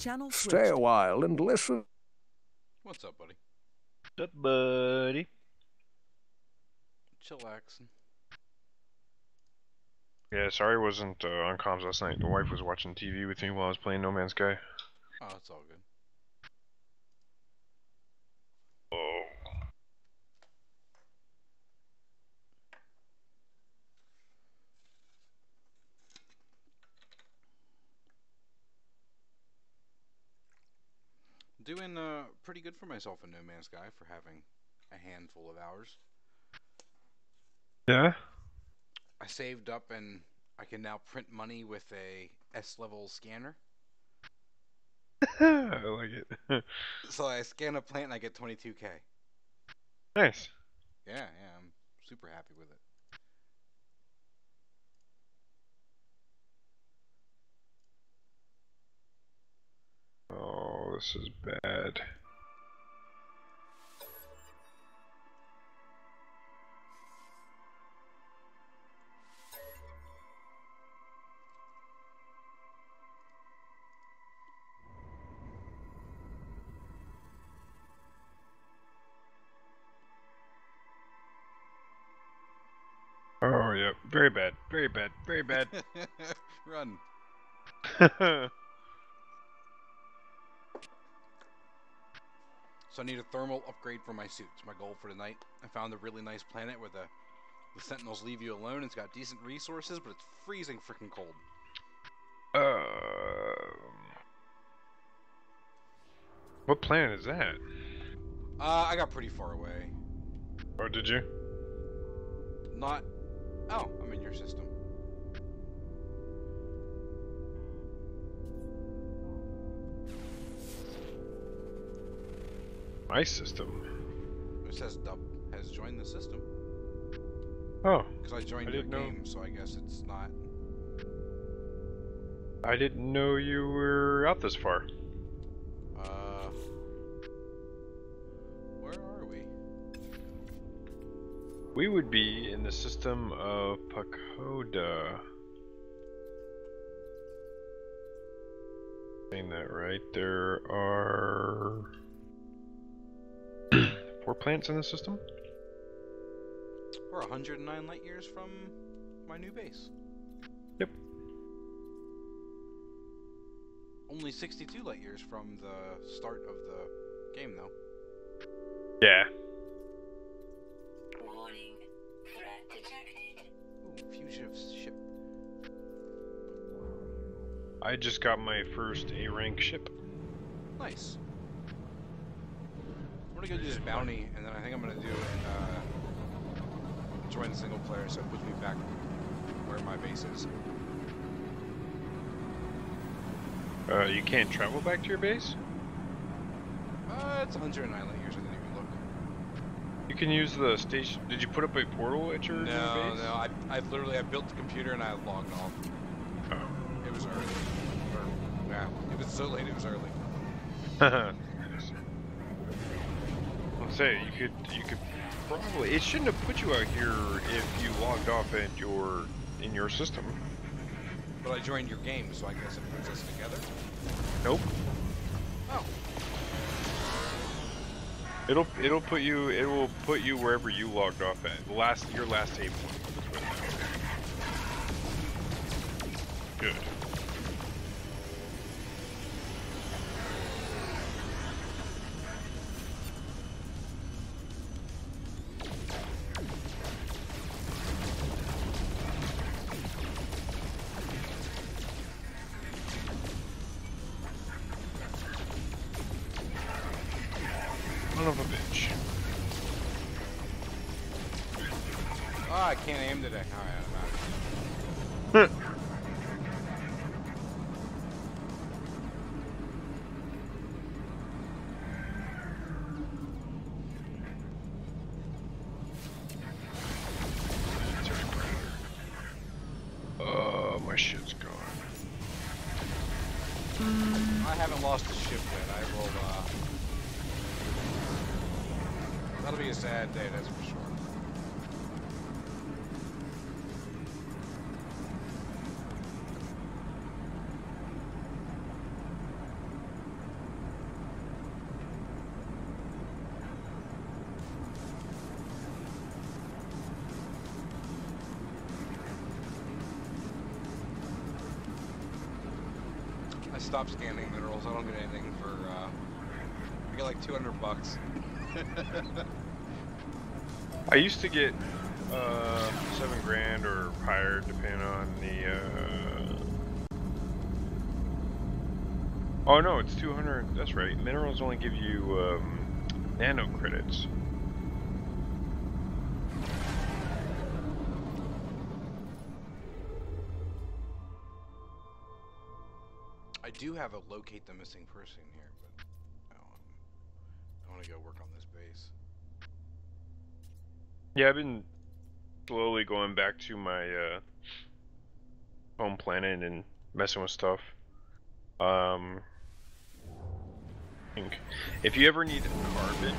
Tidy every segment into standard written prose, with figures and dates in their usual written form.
Channel Stay switched. a while and listen. What's up, buddy? What's up, buddy? Chillaxing. Yeah, sorry I wasn't on comms last night. The wife was watching TV with me while I was playing No Man's Sky. Oh, it's all good. Oh. Doing pretty good for myself in No Man's Sky for having a handful of hours. Yeah? I saved up and I can now print money with a S-level scanner. I like it. So I scan a plant and I get 22k. Nice. Yeah, I'm super happy with it. Oh, this is bad. Oh, yeah. Very bad. Very bad. Very bad. Run. So I need a thermal upgrade for my suit. It's my goal for tonight. I found a really nice planet where the Sentinels leave you alone. It's got decent resources, but it's freezing freaking cold. What planet is that? I got pretty far away. Oh, did you? Not... Oh, I'm in your system. My system. It says Dub has joined the system. Oh. Because I joined your game, so I guess it's not... I didn't know you were out this far. Where are we? We would be in the system of Pagoda. Saying that right, there are 4 planets in the system? We're 109 light years from my new base. Yep. Only 62 light years from the start of the game, though. Yeah. Warning. Threat detected. Ooh, fugitive ship. I just got my first A-rank ship. Nice. I'm gonna go do this bounty, and then I think I'm gonna do and join the single player, so it puts me back where my base is. You can't travel back to your base? It's 109 light years. I didn't even look. You can use the station. Did you put up a portal at your new base? No. I literally built the computer and I logged off. Oh. It was early. Yeah, it was so late. It was early. I'll say you could probably. It shouldn't have put you out here if you logged off at in your system. But I joined your game, so I guess it puts us together. Nope. Oh. It will put you wherever you logged off at. Your last save point. Good. Son of a bitch. Oh, I can't aim today. Alright, I'm out of here. My shit's gone. I haven't lost the ship yet. I will, that'll be a sad day, that's for sure. stopped scanning minerals. I don't get anything for, I get like $200. I used to get 7 grand or higher, depending on the. Oh no, it's 200. That's right. Minerals only give you nano credits. I do have a locate the missing person here, but I want to go work on this base. Yeah, I've been slowly going back to my home planet and messing with stuff. I think if you ever need carbon,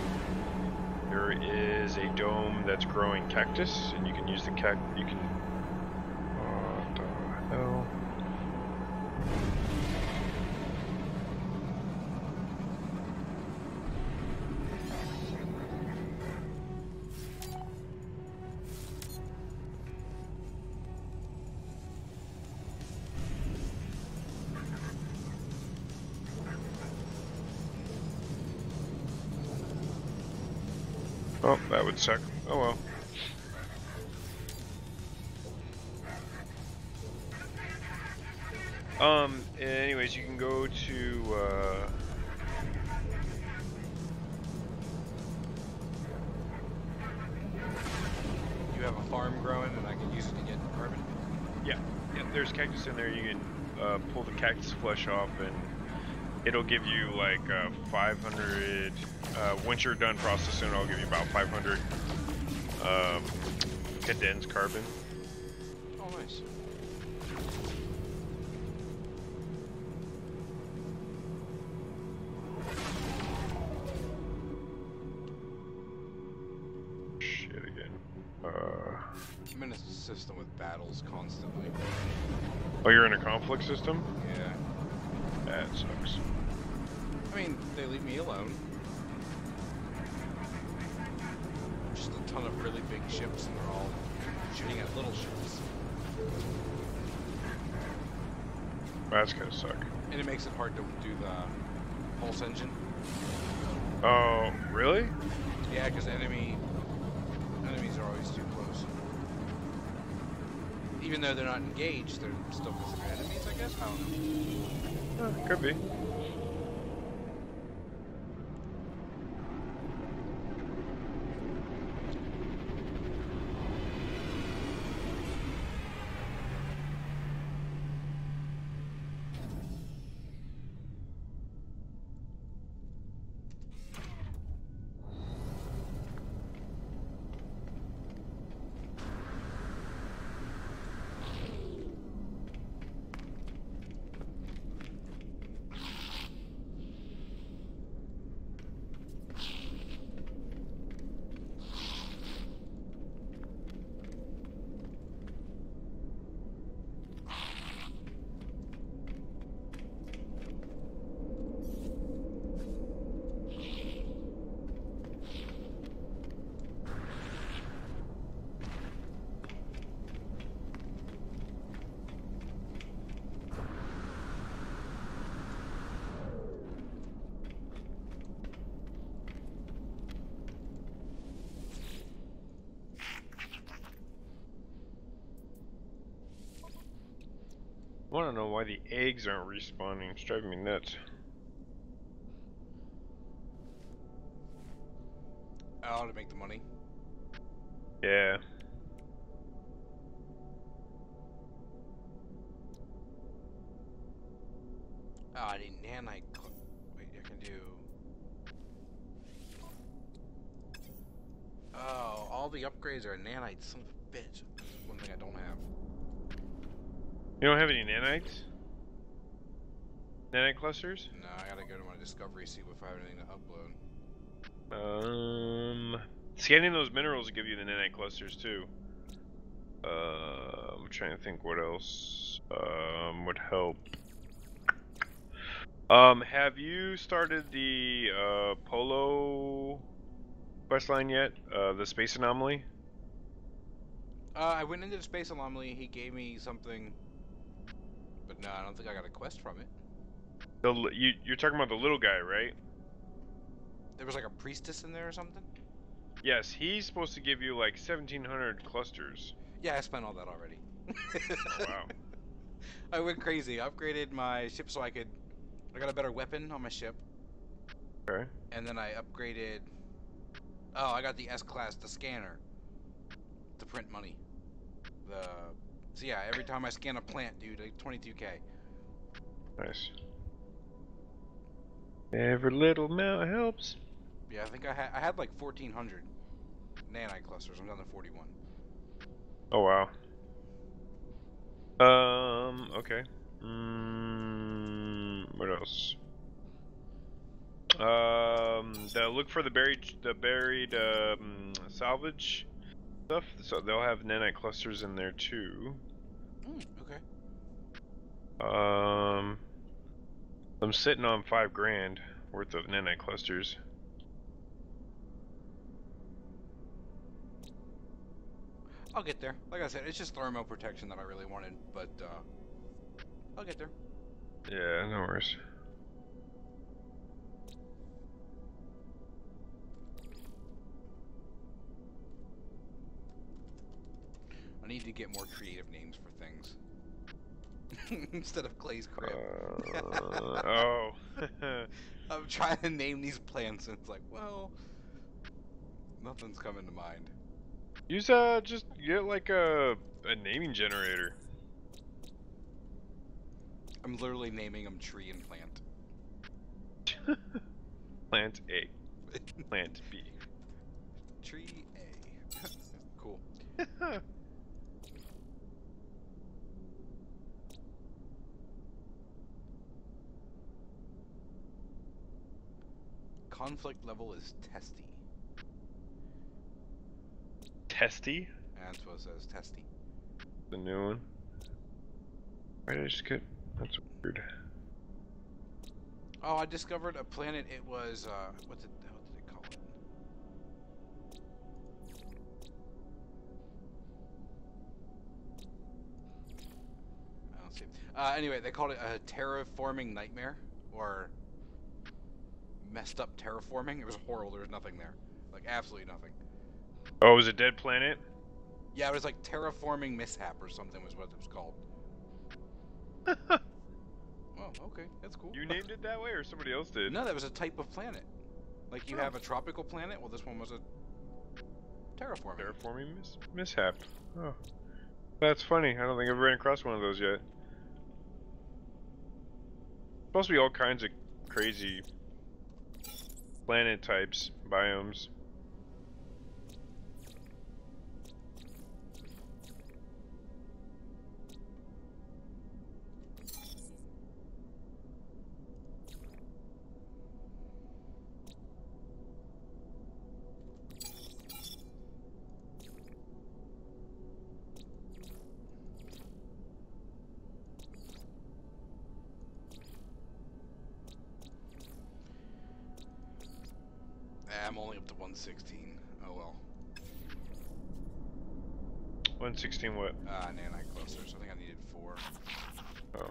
there is a dome that's growing cactus, and you can use the you can. What the hell? Oh, that would suck. Oh well. Anyways, you can go to, You have a farm growing, and I can use it to get carbon? yeah, there's cactus in there. You can pull the cactus flesh off, and it'll give you like 500. Once you're done processing, it'll give you about 500 condensed carbon. Oh, nice. Shit again. I'm in a system with battles constantly. Oh, you're in a conflict system? Yeah. That sucks. I mean, they leave me alone. Just a ton of really big ships, and they're all shooting at little ships. That's gonna suck. And it makes it hard to do the pulse engine. Oh, really? Yeah, because enemies are always too close. Even though they're not engaged, they're still considered enemies, I guess? I don't know. Could be. I want to know why the eggs aren't respawning. It's driving me nuts. Oh, to make the money. Yeah. Oh, I need nanite. Wait, I can do. Oh, all the upgrades are nanites. Son of a bitch. That's one thing I don't have. You don't have any nanites? Nanite clusters? No, I gotta go to my discovery, see if I have anything to upload. Scanning those minerals will give you the nanite clusters too. I'm trying to think what else would help. Have you started the Polo questline yet? The space anomaly? I went into the space anomaly. He gave me something, but no, I don't think I got a quest from it. You're talking about the little guy, right? There was like a priestess in there or something? Yes, he's supposed to give you like 1,700 clusters. Yeah, I spent all that already. Oh wow. I went crazy. I upgraded my ship so I got a better weapon on my ship. Okay. And then I upgraded. Oh, I got the S-Class, the scanner. To print money. So yeah, every time I scan a plant, dude, like 22k. Nice. Every little amount helps. Yeah, I think I had like 1,400 nanite clusters. I'm down to 41. Oh wow. Okay. What else? Look for the buried salvage stuff. So they'll have nanite clusters in there too. Okay. I'm sitting on $5,000 worth of nanite clusters. I'll get there. Like I said, it's just thermal protection that I really wanted, but I'll get there. Yeah, no worries. I need to get more creative names for things. Instead of Clay's crap. Oh. I'm trying to name these plants and it's like, well, nothing's coming to mind. Use just get like a naming generator. I'm literally naming them tree and plant. Plant A. Plant B. Tree A. Cool. Conflict level is testy. Testy? That's what it says, testy. The new one. Why did I just get? That's weird. Oh, I discovered a planet. It was what the hell did it call it? I don't see. Anyway, they called it a terraforming nightmare or messed up terraforming. It was horrible. There was nothing there, like absolutely nothing. Oh, it was a dead planet? Yeah, it was like terraforming mishap or something was what it was called. Oh, okay, that's cool. You named it that way, or somebody else did? No, that was a type of planet. Like you have a tropical planet. Well, this one was a terraforming. Terraforming mishap. Oh, that's funny. I don't think I've ran across one of those yet. Supposed to be all kinds of crazy planet types, biomes. I'm only up to 116. Oh well. 116 what? Nanite clusters. I think I needed 4. Oh.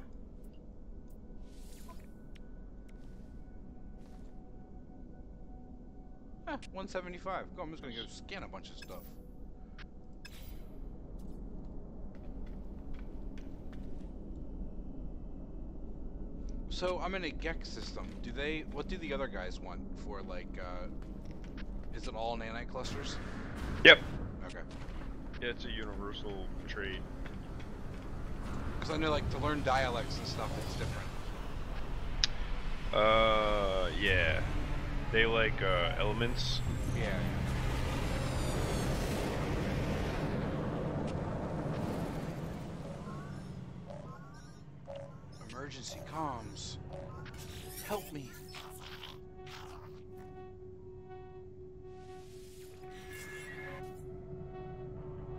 Eh, 175. Go, I'm just gonna go scan a bunch of stuff. So I'm in a Gex system. What do the other guys want for like, is it all nanite clusters? Yep. Okay. Yeah, it's a universal trade. Because I know like to learn dialects and stuff, it's different. Yeah. They like, elements. Yeah. Emergency comms. Help me.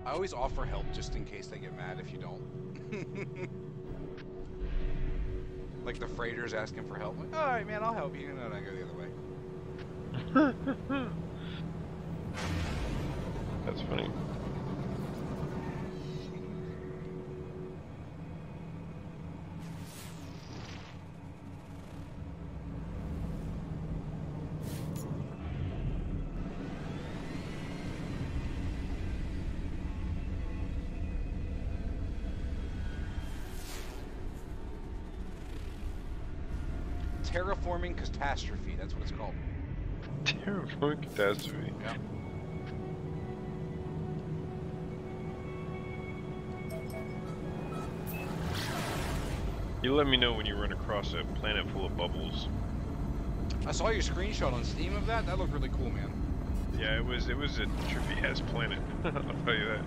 I always offer help just in case they get mad if you don't. Like the freighter's asking for help. Like, alright man, I'll help you. And then I go the other way. That's funny. terraforming catastrophe. That's what it's called. Terraforming catastrophe. Yeah. You let me know when you run across a planet full of bubbles. I saw your screenshot on Steam of that. That looked really cool, man. Yeah, it was a trippy ass planet. I'll tell you that.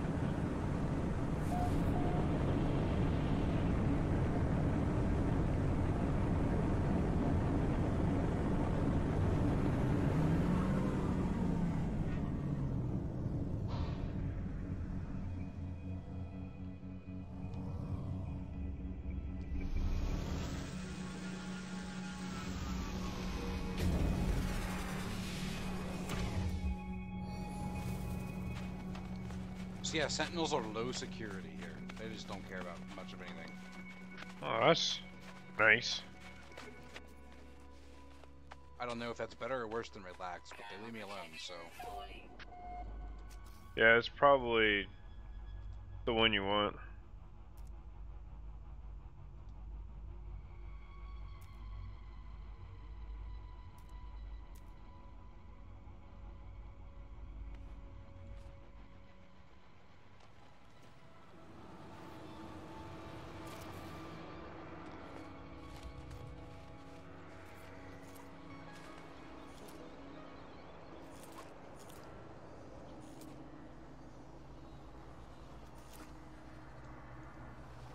So yeah, Sentinels are low security here. They just don't care about much of anything. Oh, that's nice. I don't know if that's better or worse than relaxed, but they leave me alone, so... Yeah, it's probably the one you want.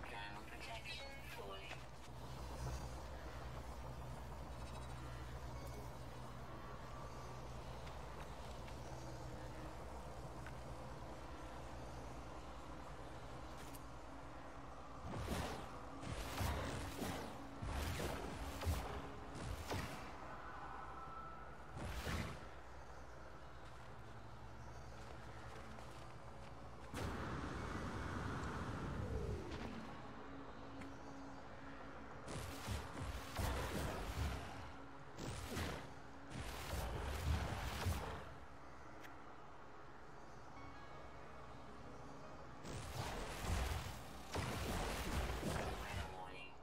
Thermal protection falling. Weather warning.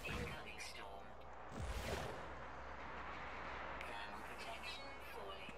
Incoming storm. Thermal protection falling.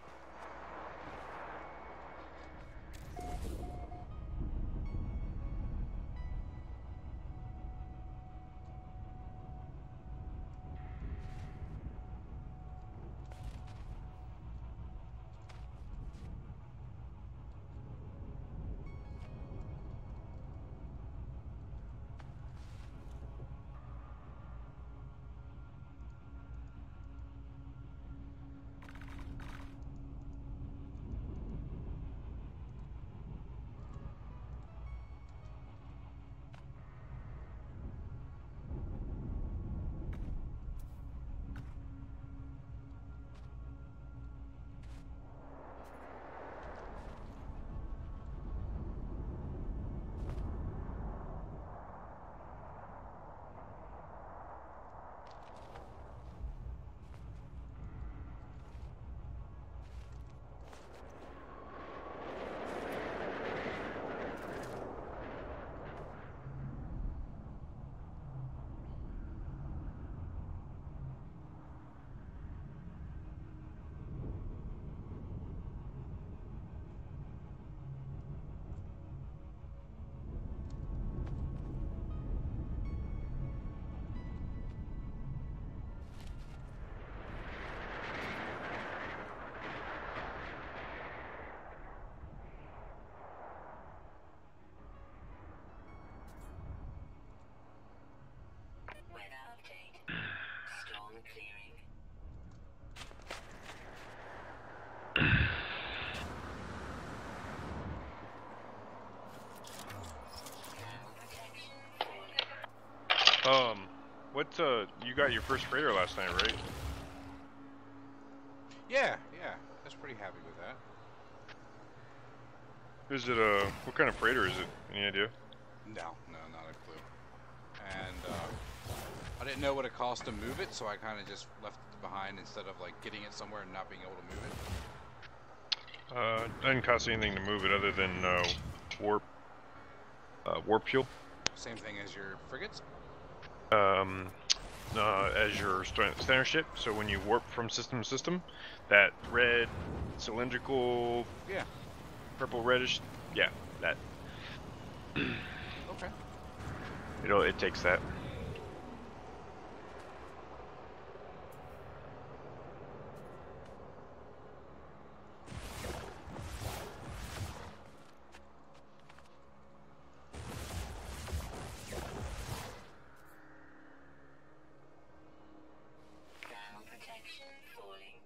Weather update. Storm clearing. Thermal protection falling. You got your first freighter last night, right? Yeah, yeah. I was pretty happy with that. Is it what kind of freighter is it? Any idea? No, not a clue. And I didn't know what it cost to move it, so I kind of just left it behind instead of like getting it somewhere and not being able to move it. It doesn't cost anything to move it other than warp fuel. Same thing as your frigates. as your center ship. So when you warp from system to system, that red cylindrical, Yeah. purple reddish, yeah, that Okay. it takes that. Thermal protection falling.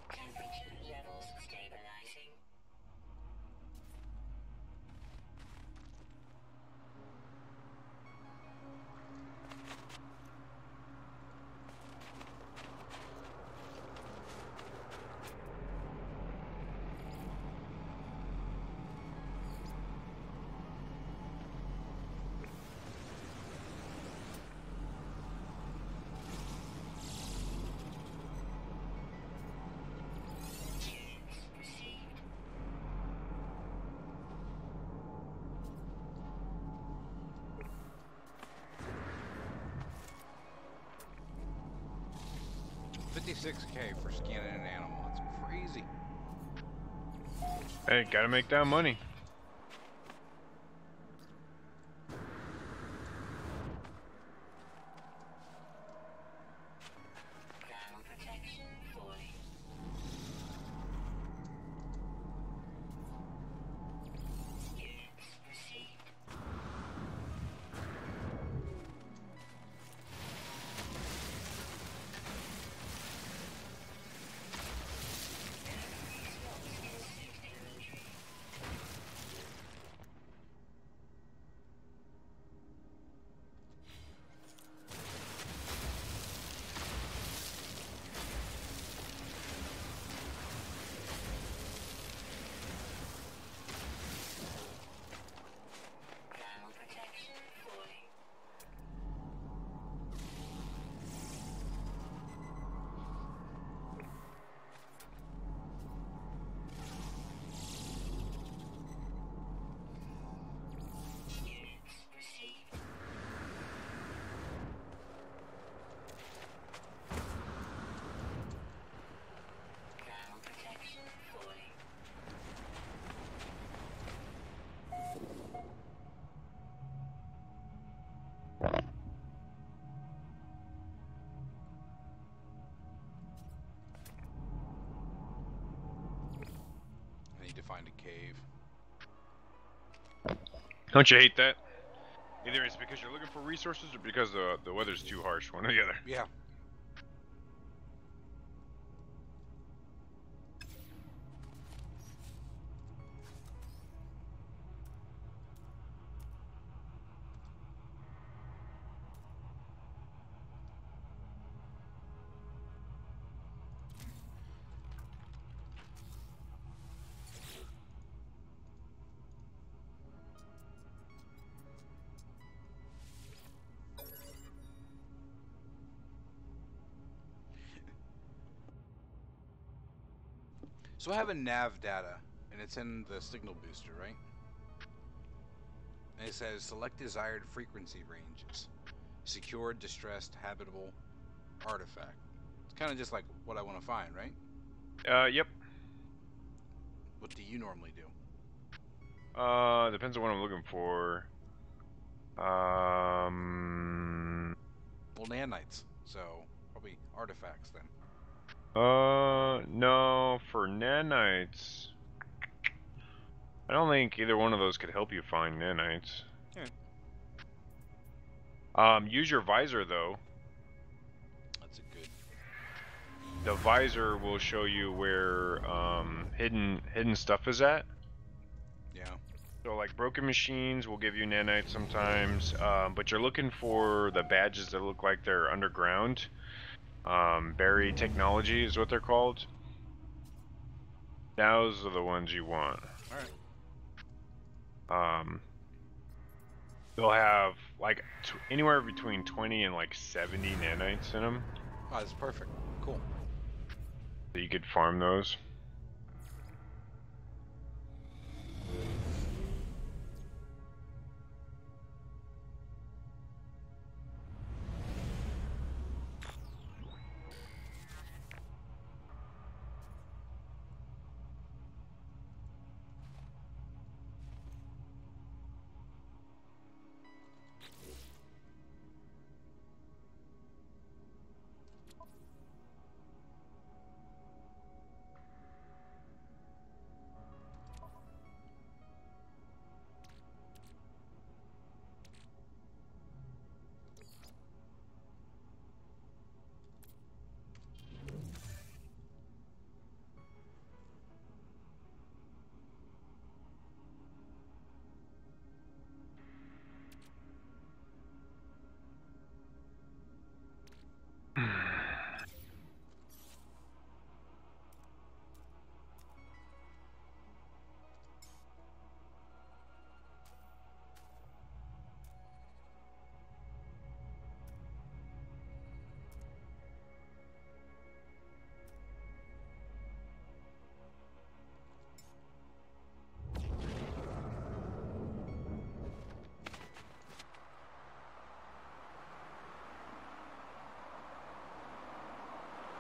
Temperature levels stabilizing. Tubes received. 56K for scanning an animal. That's crazy. Hey, gotta make that money. Thermal protection falling. Units received. Thermal protection falling. Units received. Thermal protection falling. I need to find a cave. Don't you hate that? Either it's because you're looking for resources or because the weather's too harsh, one or the other. Yeah. So I have a nav data, and it's in the signal booster, right? And it says select desired frequency ranges: secured, distressed, habitable, artifact. It's kind of just like what I want to find, right? Yep. What do you normally do? Depends on what I'm looking for. Well, nanites, so probably artifacts then. No, for nanites, I don't think either one of those could help you find nanites. Yeah. Use your visor though. That's a good. The visor will show you where hidden stuff is at. Yeah. So like broken machines will give you nanites sometimes, but you're looking for the badges that look like they're underground. Buried technology is what they're called. Those are the ones you want. All right. They'll have like anywhere between 20 and like 70 nanites in them. Oh, that's perfect. Cool. So you could farm those.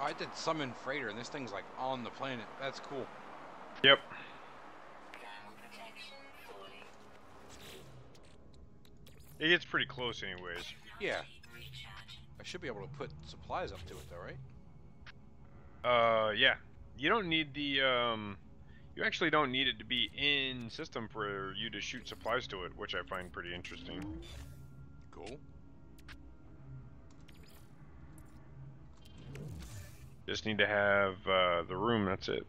I did summon freighter, and this thing's like on the planet. That's cool. Yep. Thermal protection falling. It gets pretty close anyways. Yeah. Recharge. I should be able to put supplies up to it, though, right? Yeah. You don't need the, you actually don't need it to be in system for you to shoot supplies to it, which I find pretty interesting. Cool. Just need to have, the room, that's it.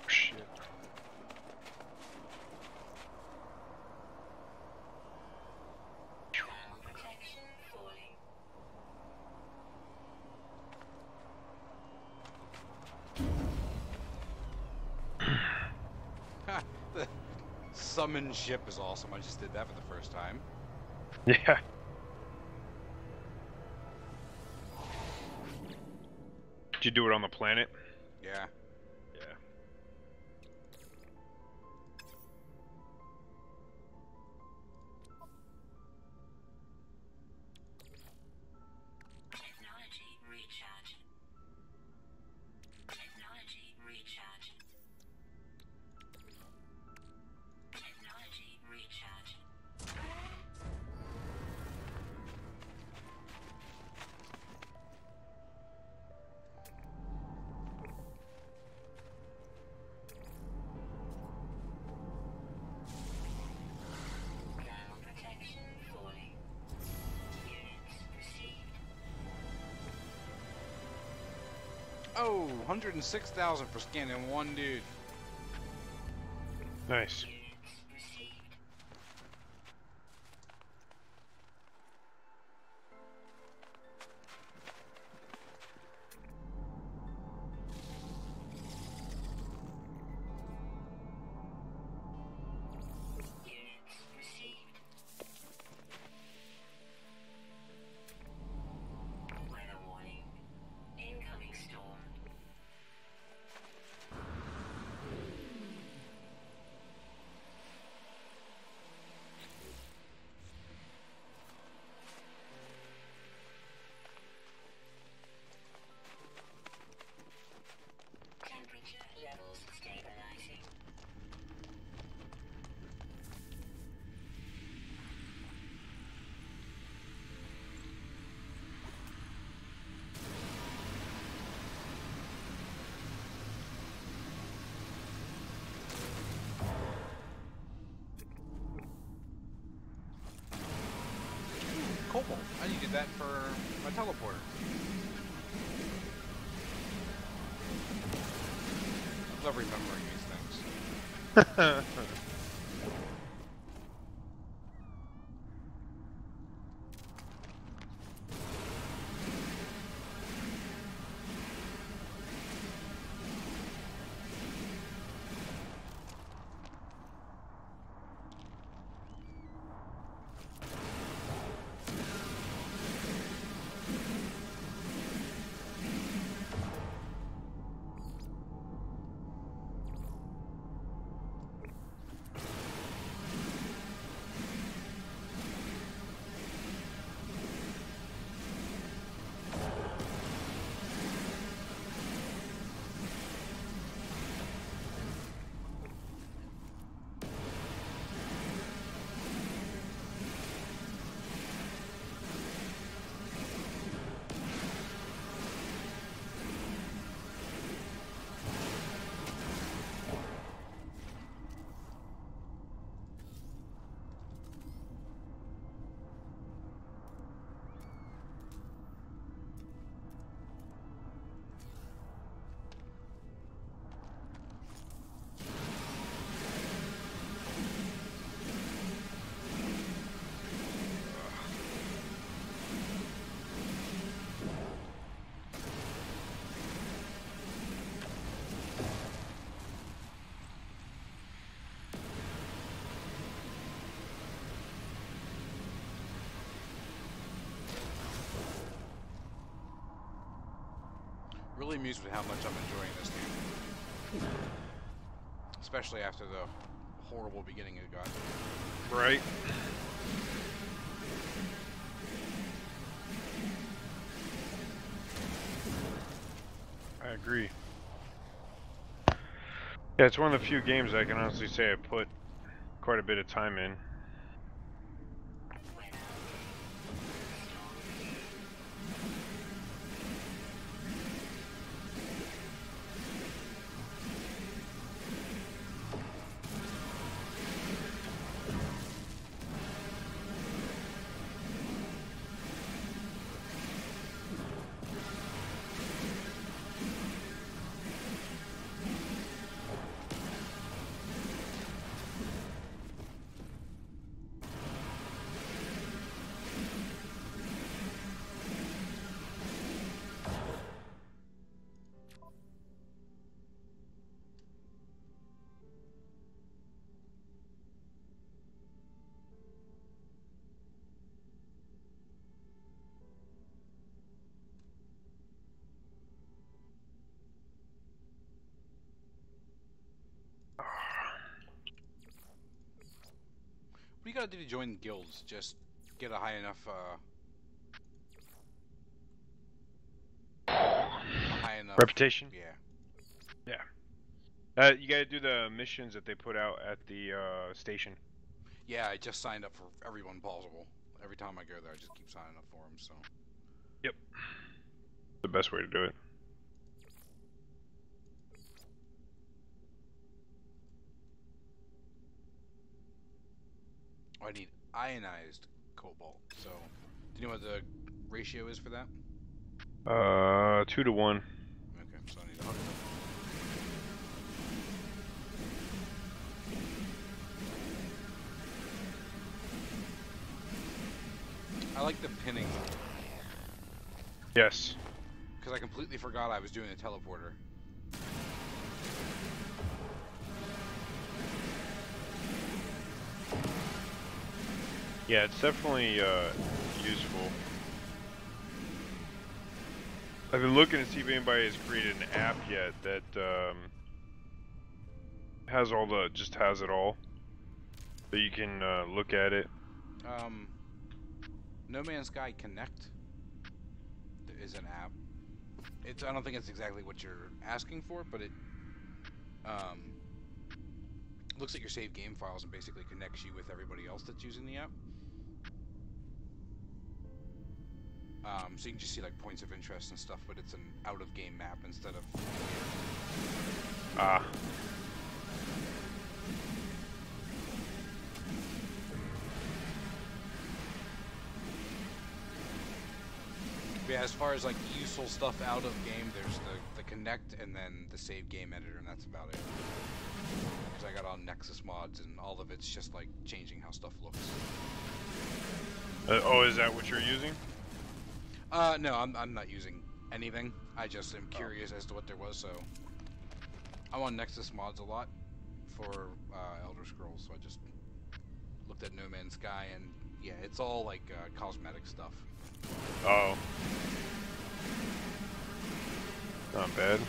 Shit. Thermal protection falling. Ha! The summon ship is awesome. I just did that for the first time. Yeah. Did you do it on the planet? Yeah. Yeah. Technology recharge. Technology recharge. Technology recharge. Oh, 106,000 for scanning one dude. Nice. Weather warning. Incoming storm. Temperature levels stabilizing. Cobalt. I needed that for my teleporter. I love remembering these things. Really amused with how much I'm enjoying this game. Especially after the horrible beginning it got. Right. I agree. Yeah, it's one of the few games I can honestly say I put quite a bit of time in. What do you gotta do to join guilds? Just get a high enough, Reputation? Yeah. Yeah. You gotta do the missions that they put out at the station. Yeah, I just signed up for everyone possible. Every time I go there, I just keep signing up for them, so. Yep. The best way to do it. Oh, I need ionized cobalt, so. Do you know what the ratio is for that? 2 to 1. Okay. so I need to hook them. I like the pinning, Yes. because I completely forgot I was doing a teleporter. Yeah, it's definitely useful. I've been looking to see if anybody has created an app yet that has all the, just has it all, so you can look at it. No Man's Sky Connect is an app. I don't think it's exactly what you're asking for, but it looks at your saved game files and basically connects you with everybody else that's using the app. So you can just see like points of interest and stuff, but it's an out-of-game map instead of. Ah. But yeah, as far as like useful stuff out of game, there's the Connect and then the save game editor, and that's about it. Because I got on Nexus mods, and all of it's just like changing how stuff looks. Oh, is that what you're using? No, I'm not using anything. I just am curious as to what there was, so I'm on Nexus mods a lot for Elder Scrolls, so I just looked at No Man's Sky, and yeah, it's all like cosmetic stuff. Oh. Not bad.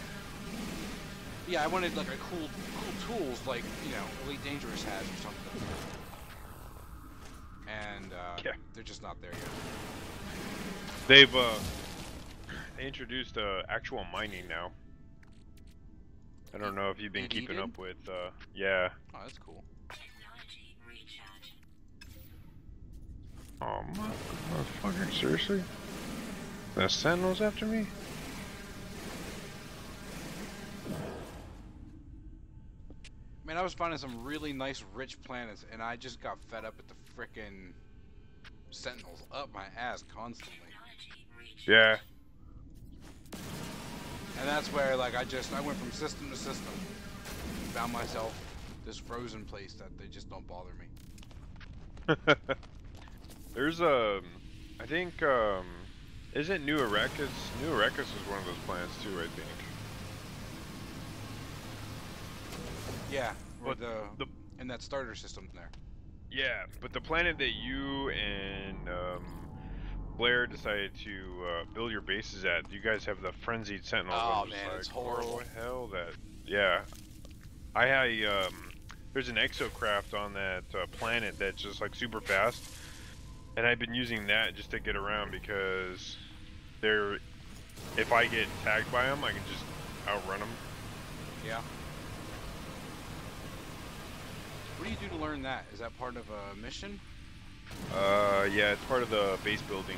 Yeah, I wanted like a cool tools like, you know, Elite Dangerous has or something. And Yeah. they're just not there yet. They've they introduced actual mining now. I don't know if you've been keeping up with yeah. Oh, that's cool. Technology recharge. Oh motherfucker, seriously? The Sentinels after me? Man, I was finding some really nice rich planets, and I just got fed up with the frickin' Sentinels up my ass constantly. Technology recharge. Yeah. And that's where like I went from system to system, found myself this frozen place that they just don't bother me. There's I think isn't New Arrakis? New Arrakis is one of those planets too, I think. Yeah, But the in that starter system there. Yeah, but the planet that you and Blair decided to build your bases at, you guys have the frenzied sentinels. Oh I'm just man, like, it's horrible. what the hell that? Yeah, there's an exocraft on that planet that's just like super fast, and I've been using that just to get around because if I get tagged by them, I can just outrun them. Yeah. What do you do to learn that? Is that part of a mission? Yeah, it's part of the base building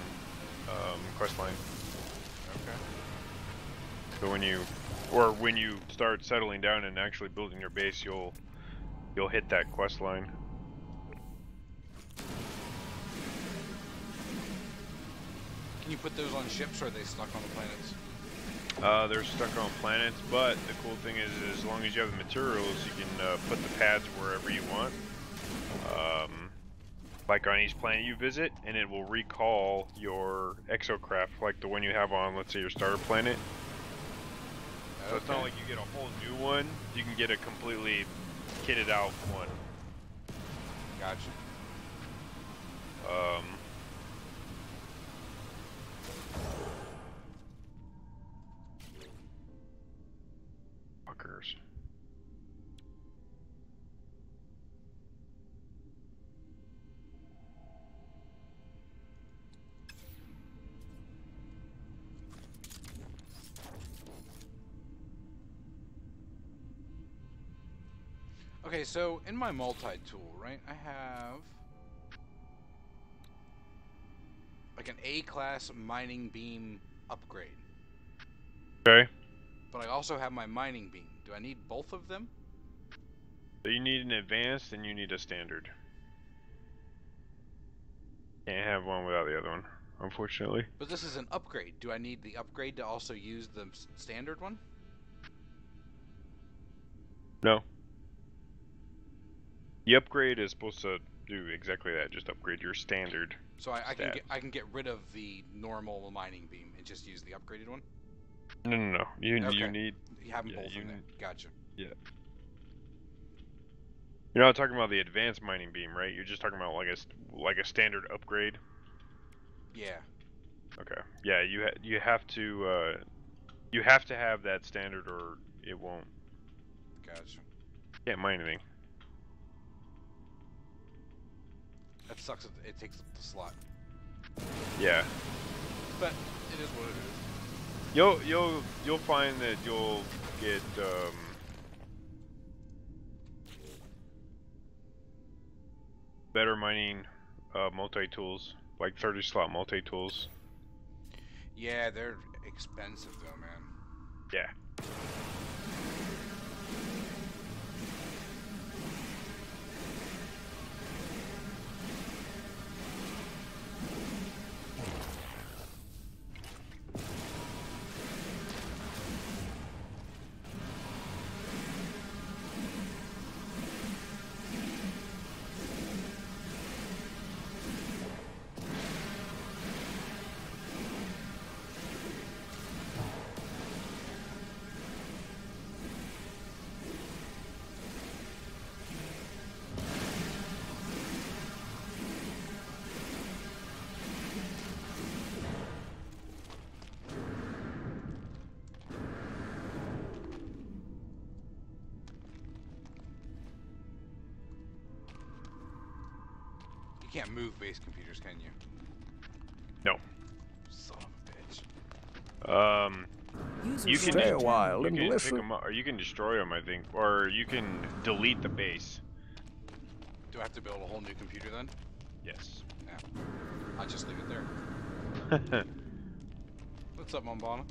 quest line. Okay. So when you start settling down and actually building your base, you'll hit that quest line. Can you put those on ships, or are they stuck on the planets? They're stuck on planets, but the cool thing is as long as you have the materials, you can put the pads wherever you want. Like on each planet you visit, and it will recall your exocraft, like the one you have on, let's say, your starter planet. So it's not like you get a whole new one, you can get a completely kitted out one. Gotcha. Fuckers. Okay, so in my multi-tool, right, I have like an A-class mining beam upgrade. Okay. But I also have my mining beam. Do I need both of them? So you need an advanced and you need a standard. Can't have one without the other one, unfortunately. But this is an upgrade. Do I need the upgrade to also use the standard one? No. The upgrade is supposed to do exactly that. Just upgrade your standard. So I stats. can get rid of the normal mining beam and just use the upgraded one. No. You Okay. need. You have them Yeah, both in there. Gotcha. Yeah. You're not talking about the advanced mining beam, right? You're just talking about like a standard upgrade. Yeah. Okay. Yeah, you have to have that standard or it won't. Gotcha. Can't mine anything. That sucks. It takes up the slot. Yeah. But it is what it is. You'll find that you'll get better mining multi-tools, like 30 slot multi-tools. Yeah, they're expensive though, man. Yeah. You can't move base computers, can you? No. Son of a bitch. You can Stay a while you and can listen. pick them up, or you can destroy them, I think, or you can delete the base. Do I have to build a whole new computer then? Yes. Yeah. I'll just leave it there. What's up, Mombana?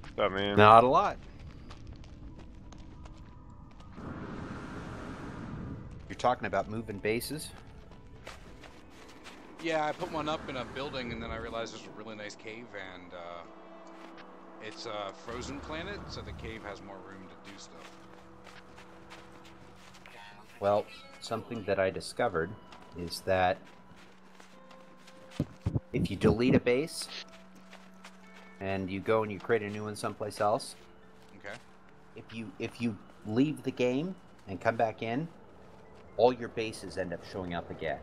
What's up, man? Not a lot. You're talking about moving bases? Yeah, I put one up in a building, and then I realized there's a really nice cave, and it's a frozen planet, so the cave has more room to do stuff. Well, something that I discovered is that if you delete a base and you go and you create a new one someplace else, Okay. if you leave the game and come back in, all your bases end up showing up again.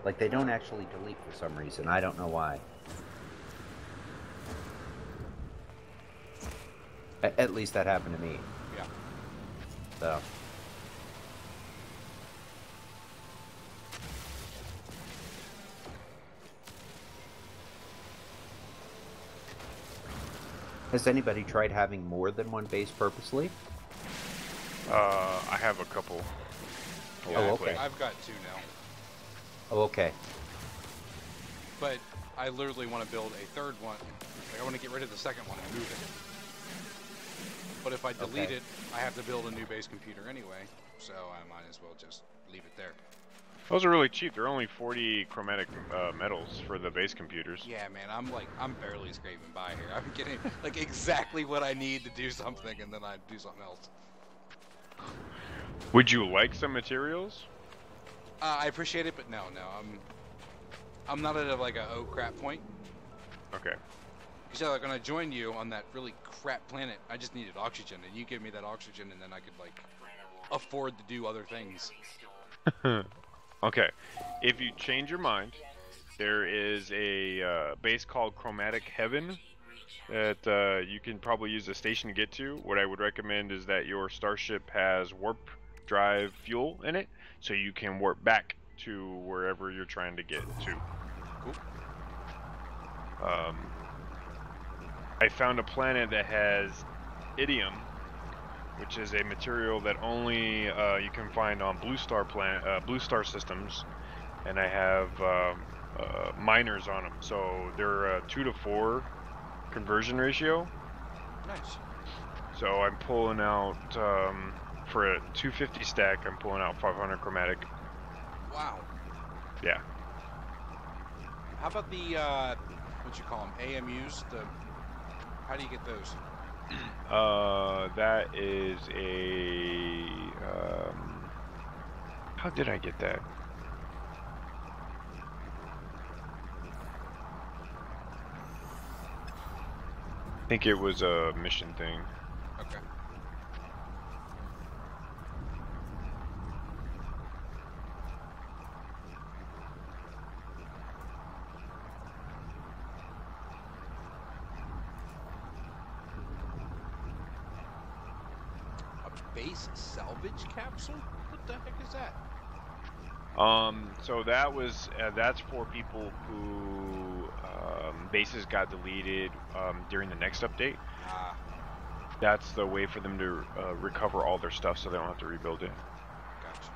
Like, they don't actually delete for some reason. I don't know why. At least that happened to me. Yeah. So. Has anybody tried having more than one base purposely? I have a couple. Yeah, Oh, okay. I've got two now. Oh, okay. But I literally want to build a third one. Like, I want to get rid of the second one and move it. But if I delete Okay. it, I have to build a new base computer anyway. So I might as well just leave it there. Those are really cheap. They're only 40 chromatic metals for the base computers. Yeah, man, I'm barely scraping by here. I'm getting like exactly what I need to do something, and then I do something else. Would you like some materials? I appreciate it, but no, I'm not at a oh crap point. Okay. So like when I joined you on that really crap planet, I just needed oxygen, and you give me that oxygen, and then I could like afford to do other things. Okay. If you change your mind, there is a base called Chromatic Heaven that you can probably use a station to get to. What I would recommend is that your starship has warp drive fuel in it, so you can warp back to wherever you're trying to get to. Cool. I found a planet that has idiom, which is a material that only you can find on blue star systems, and I have miners on them, so they're 2 to 4 conversion ratio. Nice. So I'm pulling out for a 250 stack. I'm pulling out 500 chromatic. Wow. Yeah. How about the what you call them, AMUs? How do you get those? That is a. How did I get that? I think it was a mission thing. Okay. A base salvage capsule? What the heck is that? So that was that's for people who bases got deleted during the next update. Ah, That's the way for them to recover all their stuff, so they don't have to rebuild it. gotcha.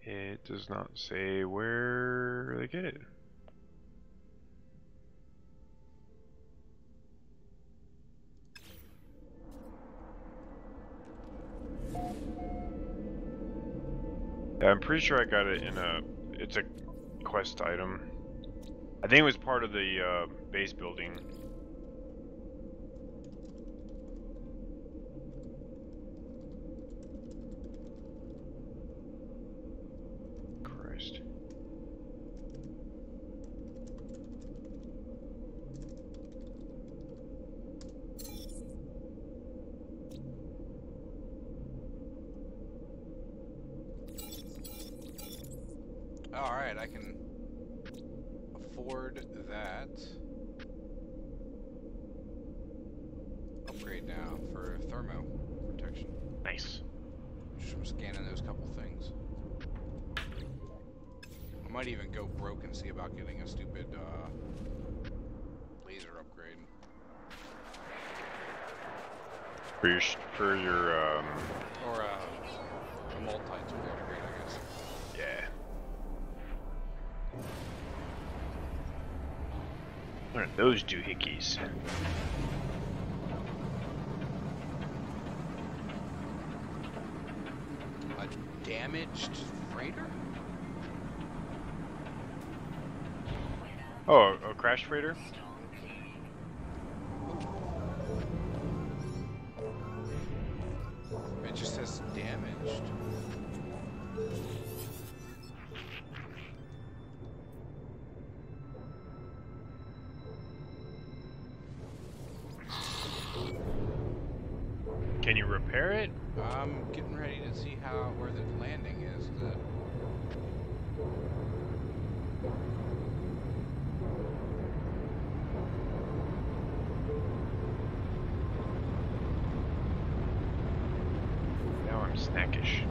It does not say where they get it. Yeah, I'm pretty sure I got it in it's a quest item. I think it was part of the base building. Christ. Alright, I can afford that. Upgrade now for thermo protection. Nice. Just from scanning those couple things. I might even go broke and see about getting a stupid laser upgrade. For your Or a multi-tool upgrade, I guess. yeah. What are those doohickeys? A damaged freighter? Oh, a crash freighter? It just says damaged. Can you repair it? I'm getting ready to see where the landing is. Now I'm snackish.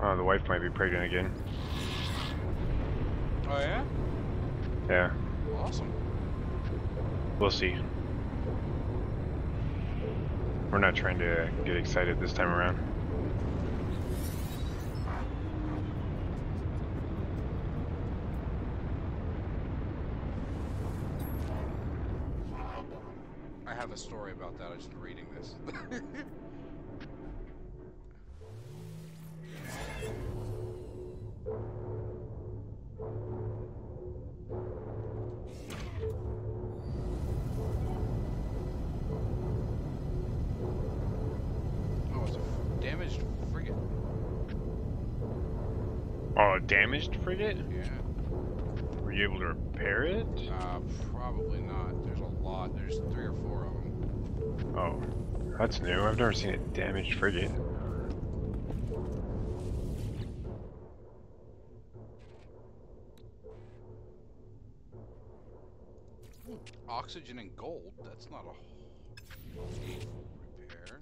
Oh, the wife might be pregnant again. Oh yeah? Yeah, Awesome. we'll see. We're not trying to get excited this time around. I have a story about that. I was just reading this. Oh, it's a damaged frigate. Oh, a damaged frigate? Yeah. Were you able to repair it? Probably not. There's a lot. There's 3 or 4 of them. Oh, that's new. I've never seen a damaged frigate. oxygen and gold. That's not a repair.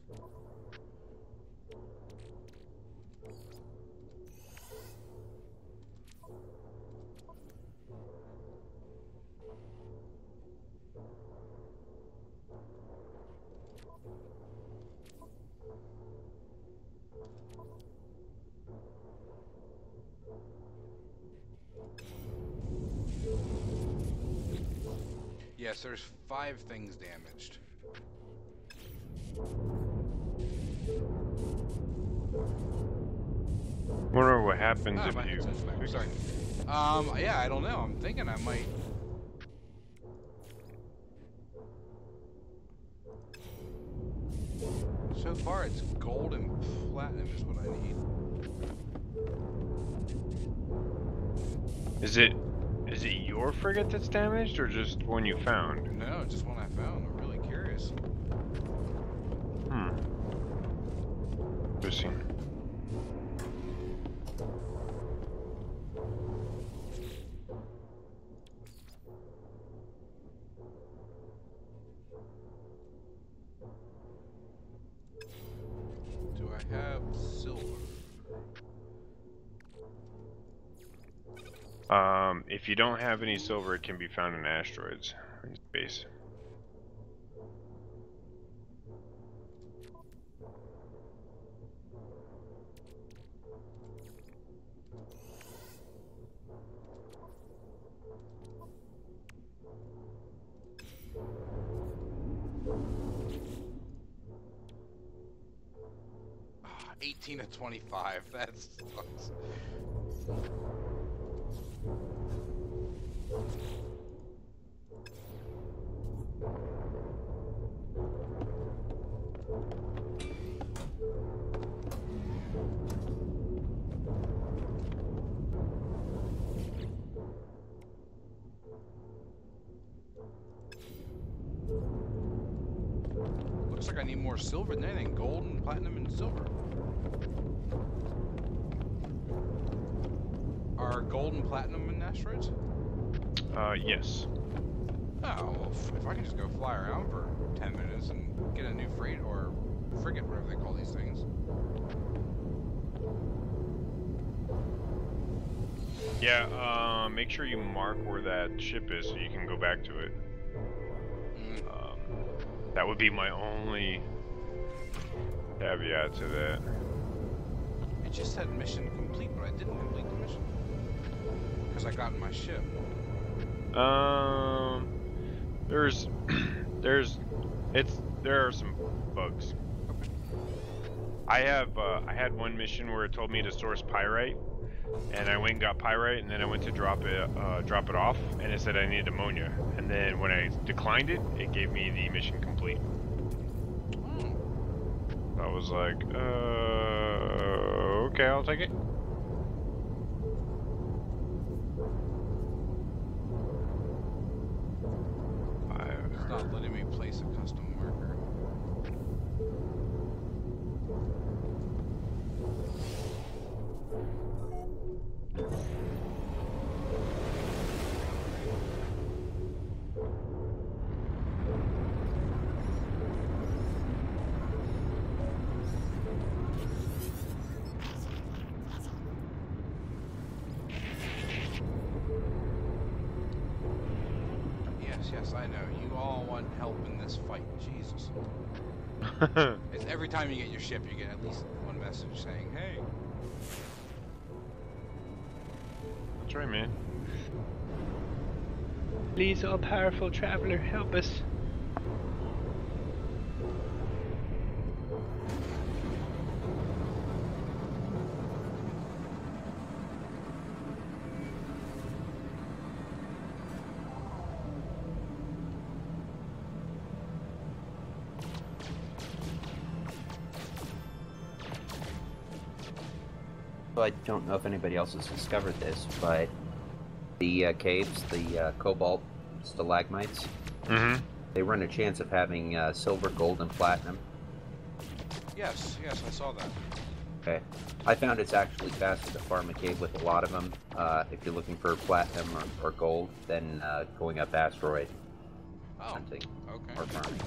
Yes, there's 5 things damaged. Wonder what happens Ah, if my you. headset's back. Sorry. Yeah, I don't know. I'm thinking I might. So far, it's gold and platinum is what I need. Is it your frigate that's damaged, or just one you found? No, just one I found. I'm really curious. Interesting. Do I have silver? If you don't have any silver, it can be found in asteroids in space. Ah, 18 to 25. That sucks. Looks like I need more silver than anything. Gold and platinum and silver. Are gold and platinum in asteroids? Yes. Oh, well, if I can just go fly around for 10 minutes and get a new freight or frigate, whatever they call these things. Yeah, make sure you mark where that ship is so you can go back to it. That would be my only caveat to that. It just said mission complete, but I didn't complete the mission. Because I got in my ship. There are some bugs. I had one mission where it told me to source pyrite, and I went and got pyrite, and then I went to drop it off, and it said I needed ammonia. And then when I declined it, it gave me the mission complete. I was like, okay, I'll take it. It's not letting me place a custom marker. Yes, I know. You all want help in this fight. Jesus. It's every time you get your ship, you get at least one message saying, hey. That's right, man. Please, all powerful traveler, help us. I don't know if anybody else has discovered this, but the caves, the cobalt stalagmites, they run a chance of having silver, gold, and platinum. Yes, I saw that. Okay. I found it's actually faster to farm a cave with a lot of them, if you're looking for platinum or gold, than going up asteroid. hunting Okay. or farming.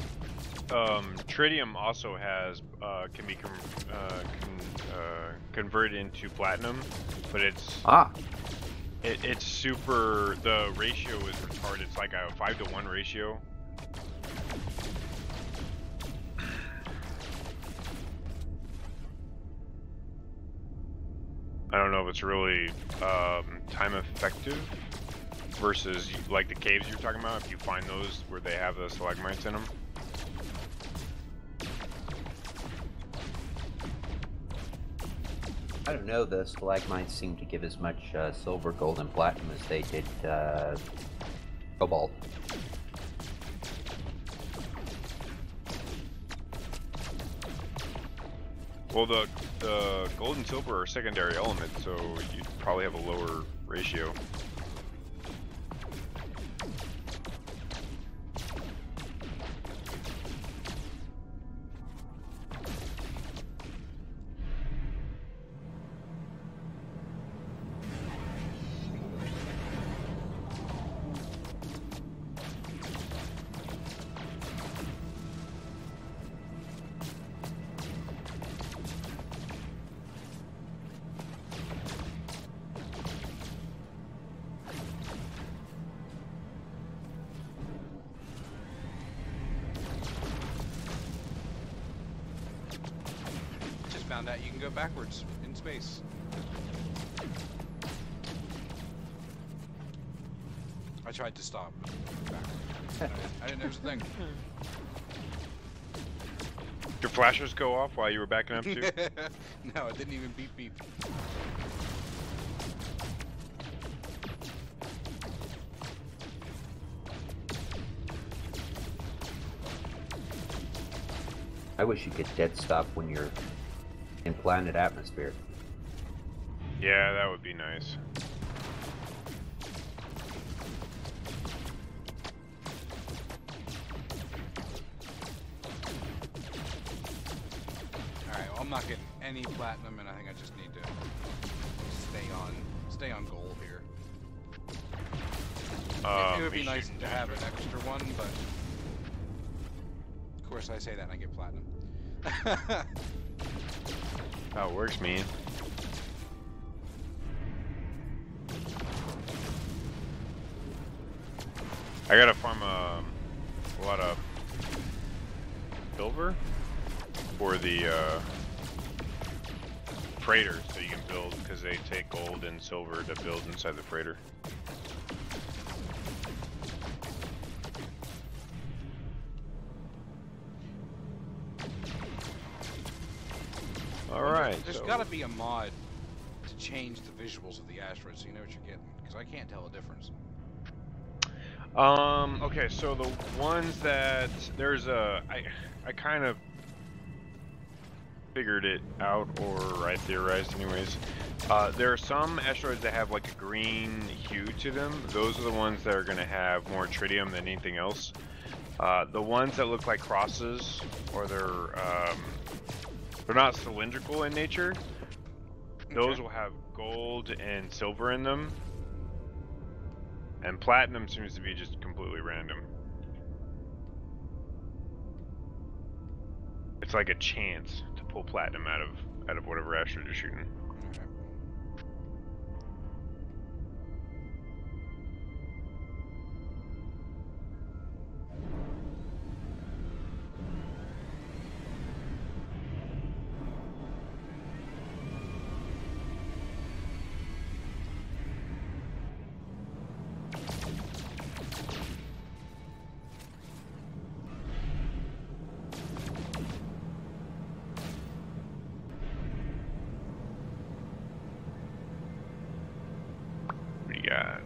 Tritium also has can be converted into platinum, but it's it's super. The ratio is retarded. It's like a 5-to-1 ratio. I don't know if it's really time effective versus like the caves you're talking about. If you find those where they have the stalagmites in them. I don't know, the stalagmites seem to give as much silver, gold, and platinum as they did cobalt. Well, the gold and silver are secondary elements, so you'd probably have a lower ratio. Found out you can go backwards in space. I tried to stop. I didn't know it was a thing. Your flashers go off while you were backing up too? No, it didn't even beep beep. I wish you could dead stop when you're in planet atmosphere. Yeah, that would be nice. Alright, well, I'm not getting any platinum, and I think I just need to stay on gold here. It would be nice to have an extra one, but of course I say that and I get platinum. How it works, man. I gotta farm a lot of silver for the freighter, so you can build, because they take gold and silver to build inside the freighter. Alright. There's gotta be a mod to change the visuals of the asteroids so you know what you're getting, because I can't tell a difference. Okay, so the ones that there's I kind of figured it out, or I theorized anyways. There are some asteroids that have like a green hue to them. Those are the ones that are gonna have more tritium than anything else. The ones that look like crosses, or they're not cylindrical in nature, those will have gold and silver in them. And platinum seems to be just completely random. It's like a chance to pull platinum out of whatever asteroid you're shooting.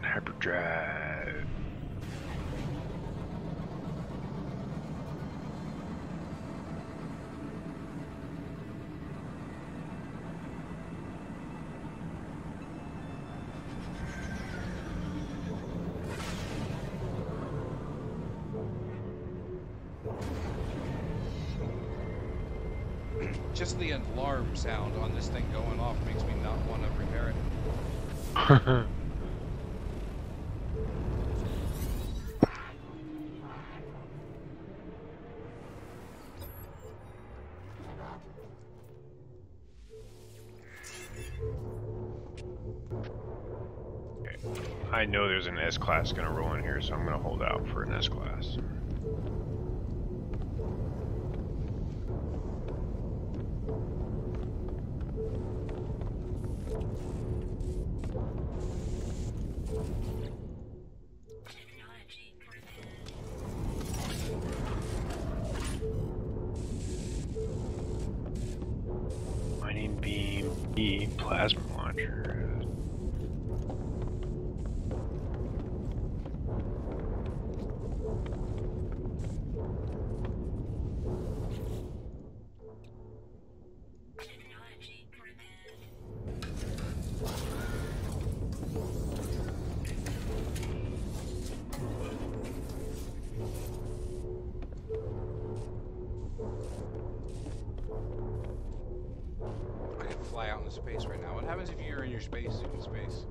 Hyperdrive. Just the alarm sound on this thing going off makes me not want to repair it. I know there's an S-Class gonna roll in here, so I'm gonna hold out for an S-Class. Technology driven. Mining beam, E, plasma launcher. Technology driven. I can fly out into space right now. What happens if you're in your spacesuit in space?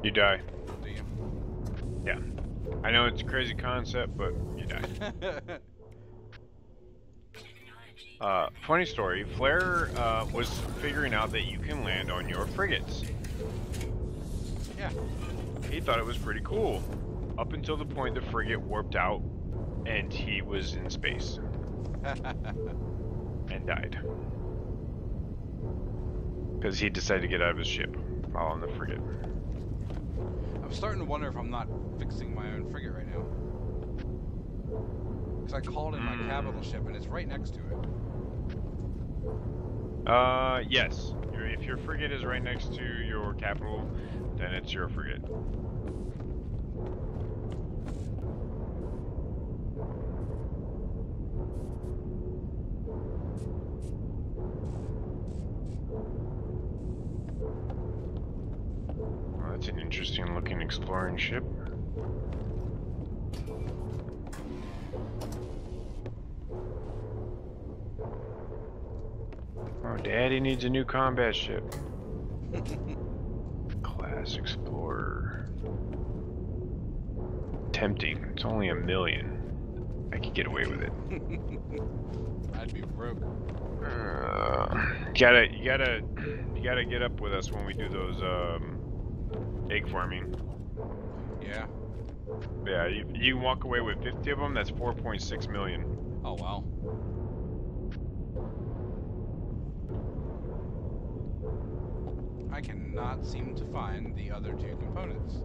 You die. Do you? Yeah. I know it's a crazy concept, but you die. Funny story, Flare was figuring out that you can land on your frigates. Yeah. He thought it was pretty cool. Up until the point the frigate warped out and he was in space. And died. Because he decided to get out of his ship while on the frigate. I'm starting to wonder if I'm not fixing my own frigate right now. Because I called in my capital ship and it's right next to it. Yes. If your frigate is right next to your capital, then it's your frigate. Well, that's an interesting looking exploring ship. Oh, Daddy needs a new combat ship. Class Explorer. Tempting. It's only $1 million. I could get away with it. I'd be broke. You gotta get up with us when we do those egg farming. Yeah. Yeah, you can walk away with 50 of them. That's 4.6 million. Oh wow. I cannot seem to find the other two components.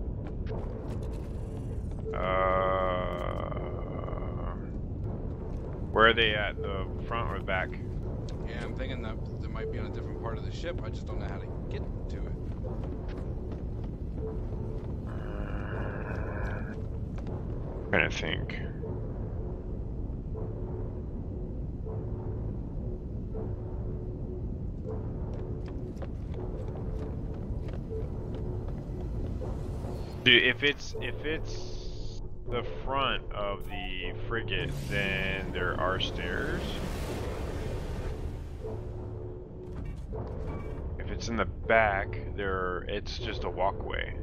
Where are they at? The front or the back? Yeah, I'm thinking that they might be on a different part of the ship. I just don't know how to get to it. Trying to think. Dude, if it's the front of the frigate, then there are stairs. If it's in the back, it's just a walkway.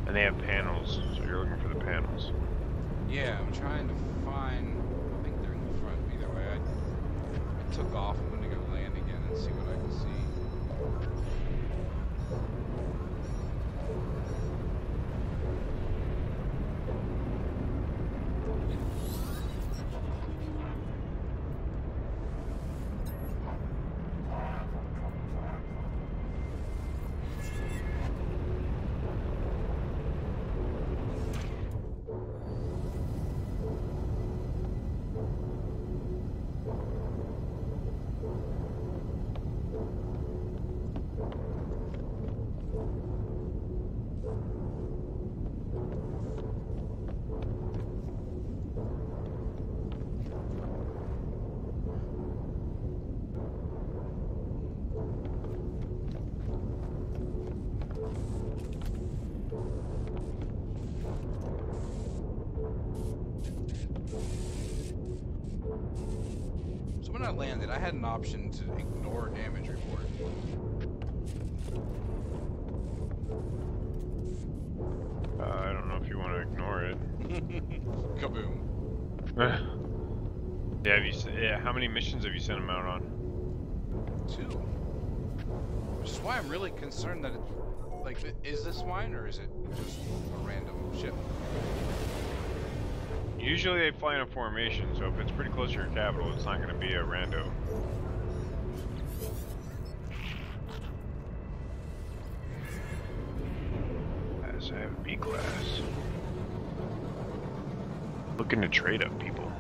And they have panels, so you're looking for the panels. Yeah, I'm trying to find. I think they're in the front. Either way, I took off. I'm gonna go land again and see what I can see. So when I landed, I had an option to ignore damage report. I don't know if you want to ignore it. Kaboom. Yeah, how many missions have you sent them out on? 2. Which is why I'm really concerned that Like, is this mine or is it just a random ship? Usually they fly in a formation, so if it's pretty close to your capital, it's not going to be a rando. As I have a B class. Looking to trade up people.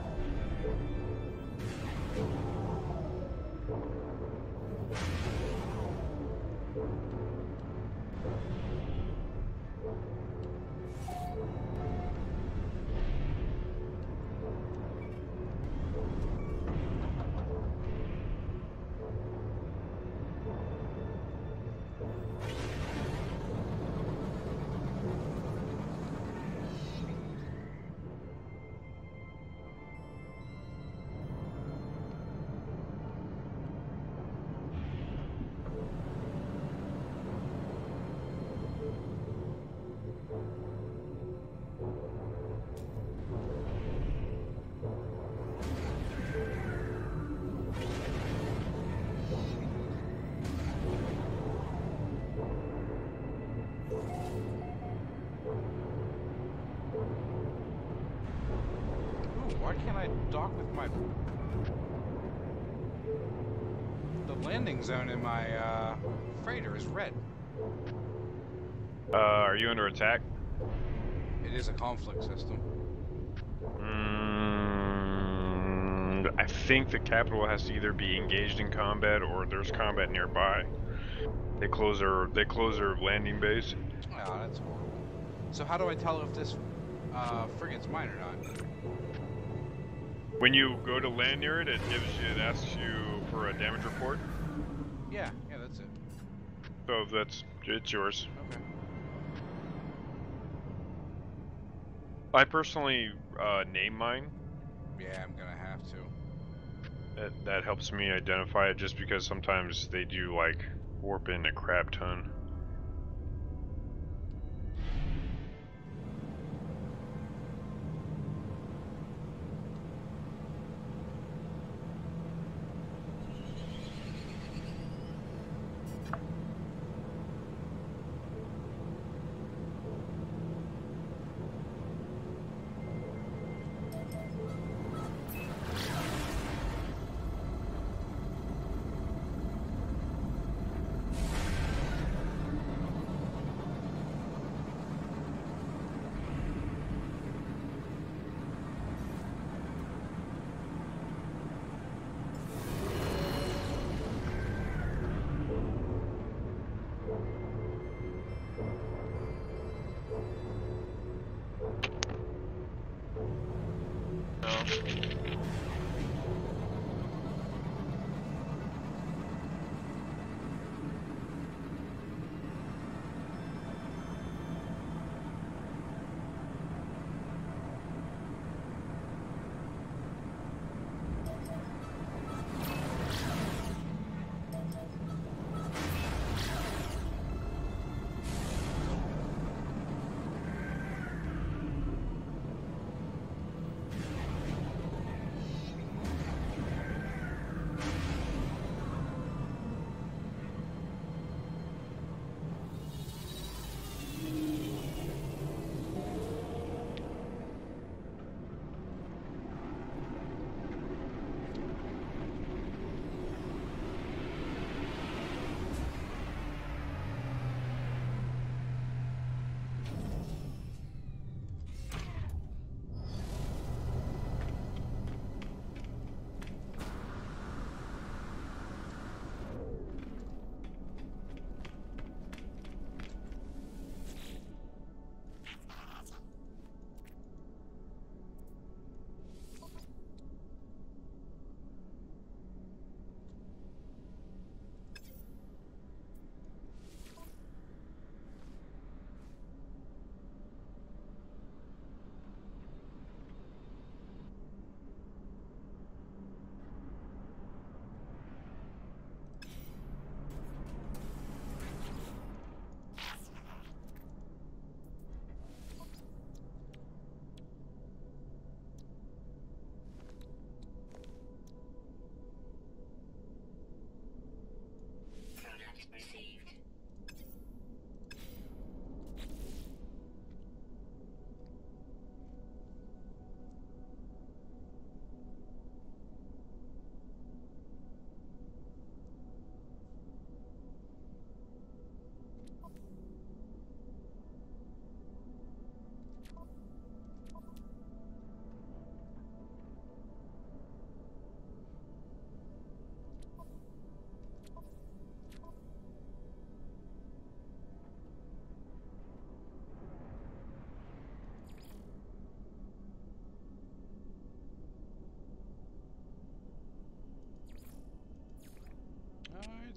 Why can't I dock with my... The landing zone in my freighter is red. Are you under attack? It is a conflict system. I think the capital has to either be engaged in combat or there's combat nearby. They close their landing base. Oh, that's horrible. So how do I tell if this frigate's mine or not? When you go to land near it, it asks you for a damage report. Yeah, that's it. So it's yours. Okay. I personally name mine. Yeah, I'm gonna have to. That helps me identify it, just because sometimes they do like warp in a crap ton.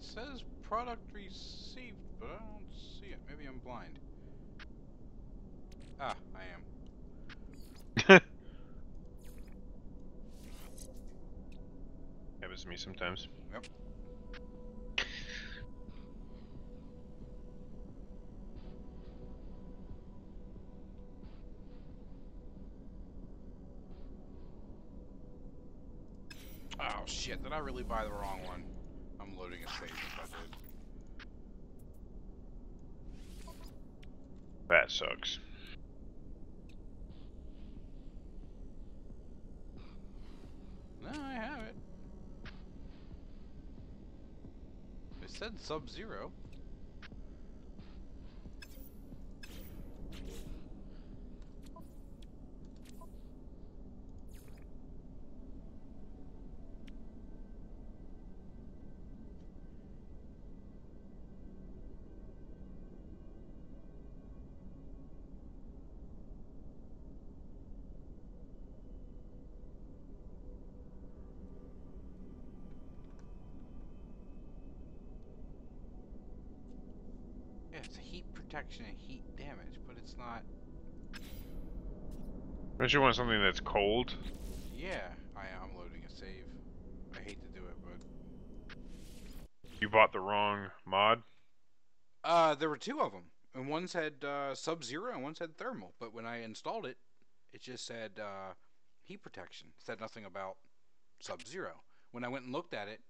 says product received, but I don't see it. Maybe I'm blind. Ah, I am. Happens to me sometimes. Yep. Oh shit, did I really buy the wrong one? I'm loading a save if I did. That sucks. No, I have it. It said Sub-Zero. Yeah, it's a heat protection and heat damage, but it's not. Don't you want something that's cold? Yeah, I'm loading a save. I hate to do it, but You bought the wrong mod? there were two of them, and one said Sub-Zero and one said Thermal. But when I installed it, it just said heat protection. It said nothing about Sub-Zero. When I went and looked at it,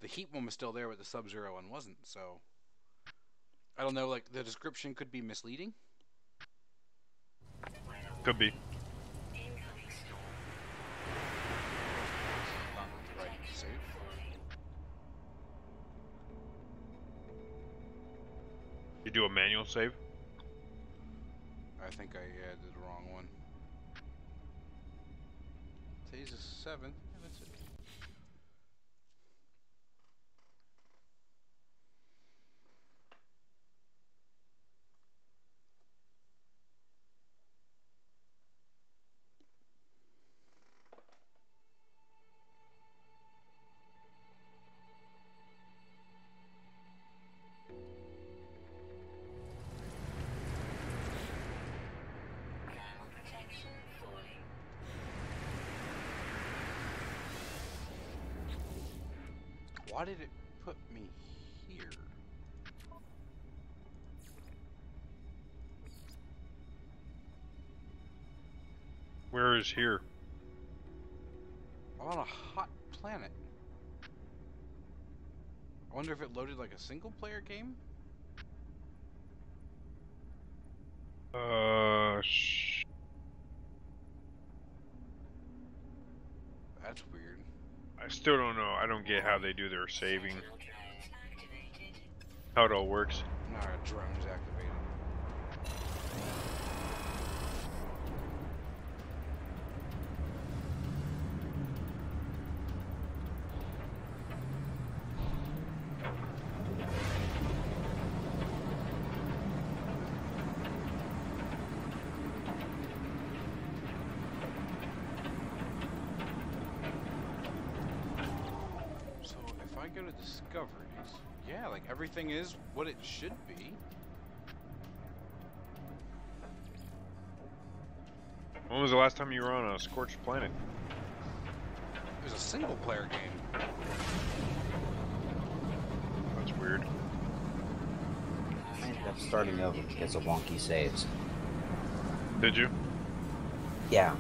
the heat one was still there, but the Sub-Zero one wasn't. So I don't know. Like the description could be misleading. Could be. Right, save. You do a manual save? I think I did the wrong one. Today's the 7th. Yeah, that's it. Protection falling. Why did it put me here? Where is here? I'm on a hot planet. I wonder if it loaded like a single player game? That's weird. I still don't know. I don't get how they do their saving. Sentinel drones activated. How it all works. Now our drone's activated. So if I go to discoveries, yeah, like everything is what it should be. When was the last time you were on a Scorched Planet? It was a single player game. That's weird. I ended up starting over because of wonky saves. Did you? Yeah.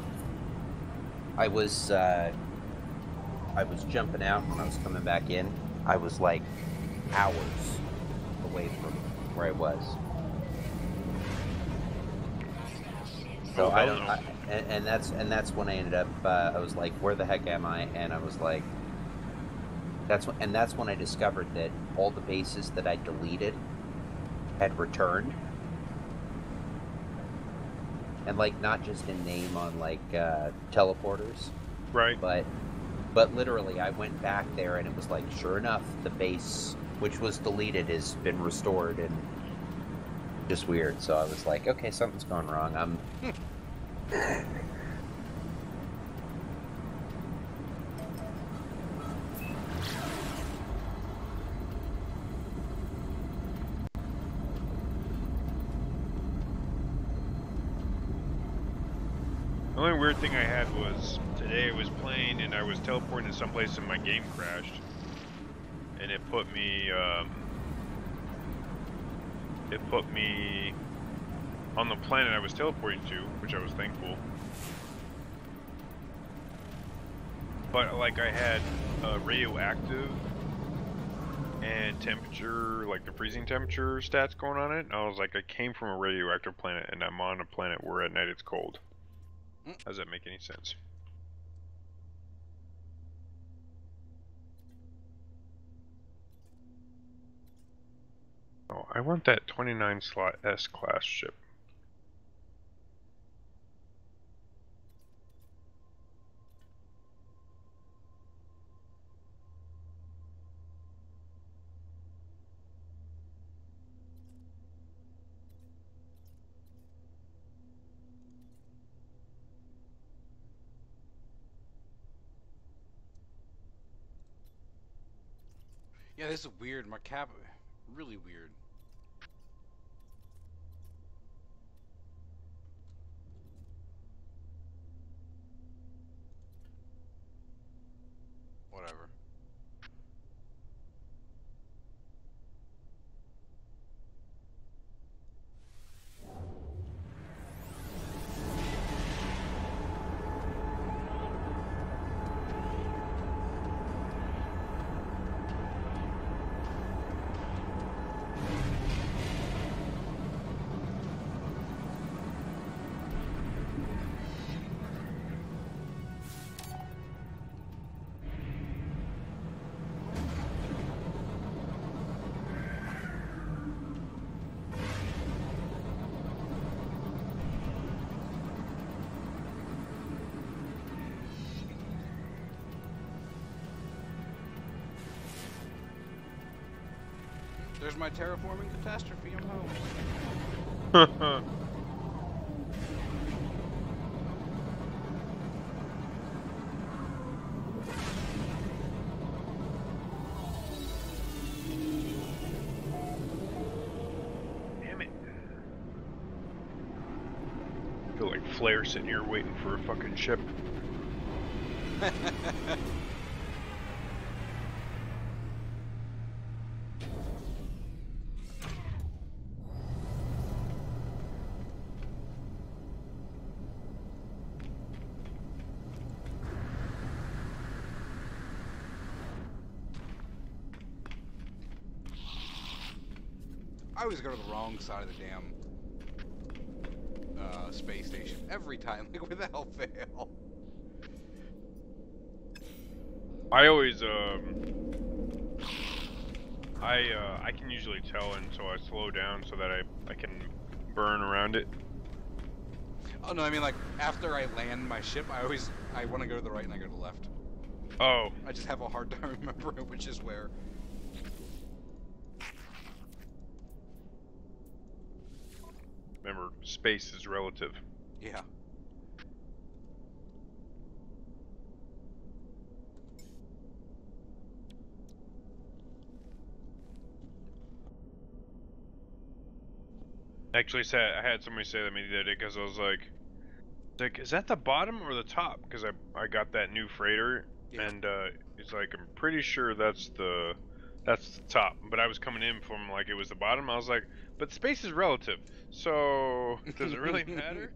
I was jumping out when I was coming back in. I was like hours away from where I was. So I don't, and that's when I ended up. I was like, "Where the heck am I?" And I was like, that's when I discovered that all the bases that I deleted had returned, and like not just in name on like teleporters, Right. but literally I went back there and it was like, sure enough, the base which was deleted has been restored, and just weird. So I was like, okay, something's going wrong. I'm The only weird thing I had was today I was playing and I was teleporting to someplace and my game crashed. And it put me on the planet I was teleporting to, which I was thankful. But like I had radioactive and temperature, like the freezing temperature stats going on it. And I was like, I came from a radioactive planet and I'm on a planet where at night it's cold. Does that make any sense? Oh, I want that 29 slot S-class ship. Yeah, this is weird. My cap, really weird. Whatever. There's my terraforming catastrophe. I'm home. Damn it. I feel like Flair sitting here waiting for a fucking ship. I always go to the wrong side of the damn space station every time, like without fail. I always I can usually tell, and so I slow down so that I can burn around it. Oh no, I mean like after I land my ship, I want to go to the right and I go to the left. Oh. I just have a hard time remembering which is where. Remember, space is relative. Yeah. Actually, I had somebody say that to me the other day because I was like, is that the bottom or the top? Because I got that new freighter, Yeah. and it's like, I'm pretty sure that's the top. But I was coming in from like it was the bottom. I was like, but space is relative, so does it really matter?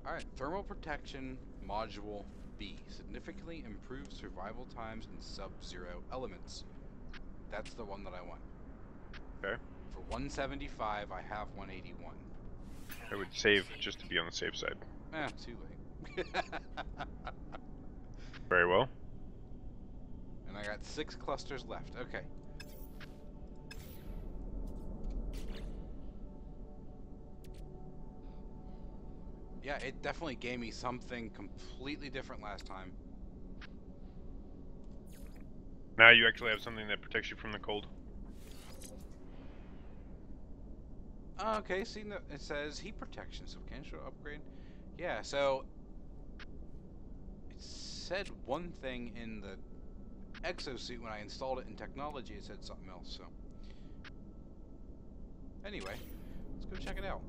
Alright, thermal protection module B. Significantly improves survival times in sub-zero elements. That's the one that I want. Okay. For 175, I have 181. I would save just to be on the safe side. Too late. Very well. And I got 6 clusters left. Okay. Yeah, it definitely gave me something completely different last time. Now you actually have something that protects you from the cold. Okay, see, it says heat protection, substantial upgrade. Yeah, so it said one thing in the exosuit, when I installed it in technology, it said something else. So anyway, let's go check it out.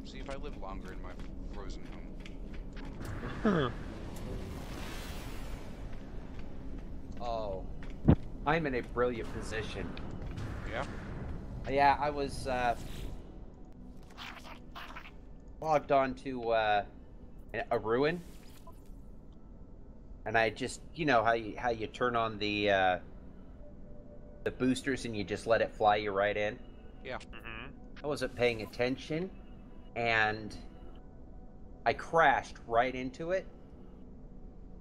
See if I live longer in my frozen home. Oh, I'm in a brilliant position. Yeah? Yeah, I was logged on to a ruin, and I just, you know how you turn on the boosters and you just let it fly you right in. Yeah. Mm-hmm. I wasn't paying attention, and I crashed right into it,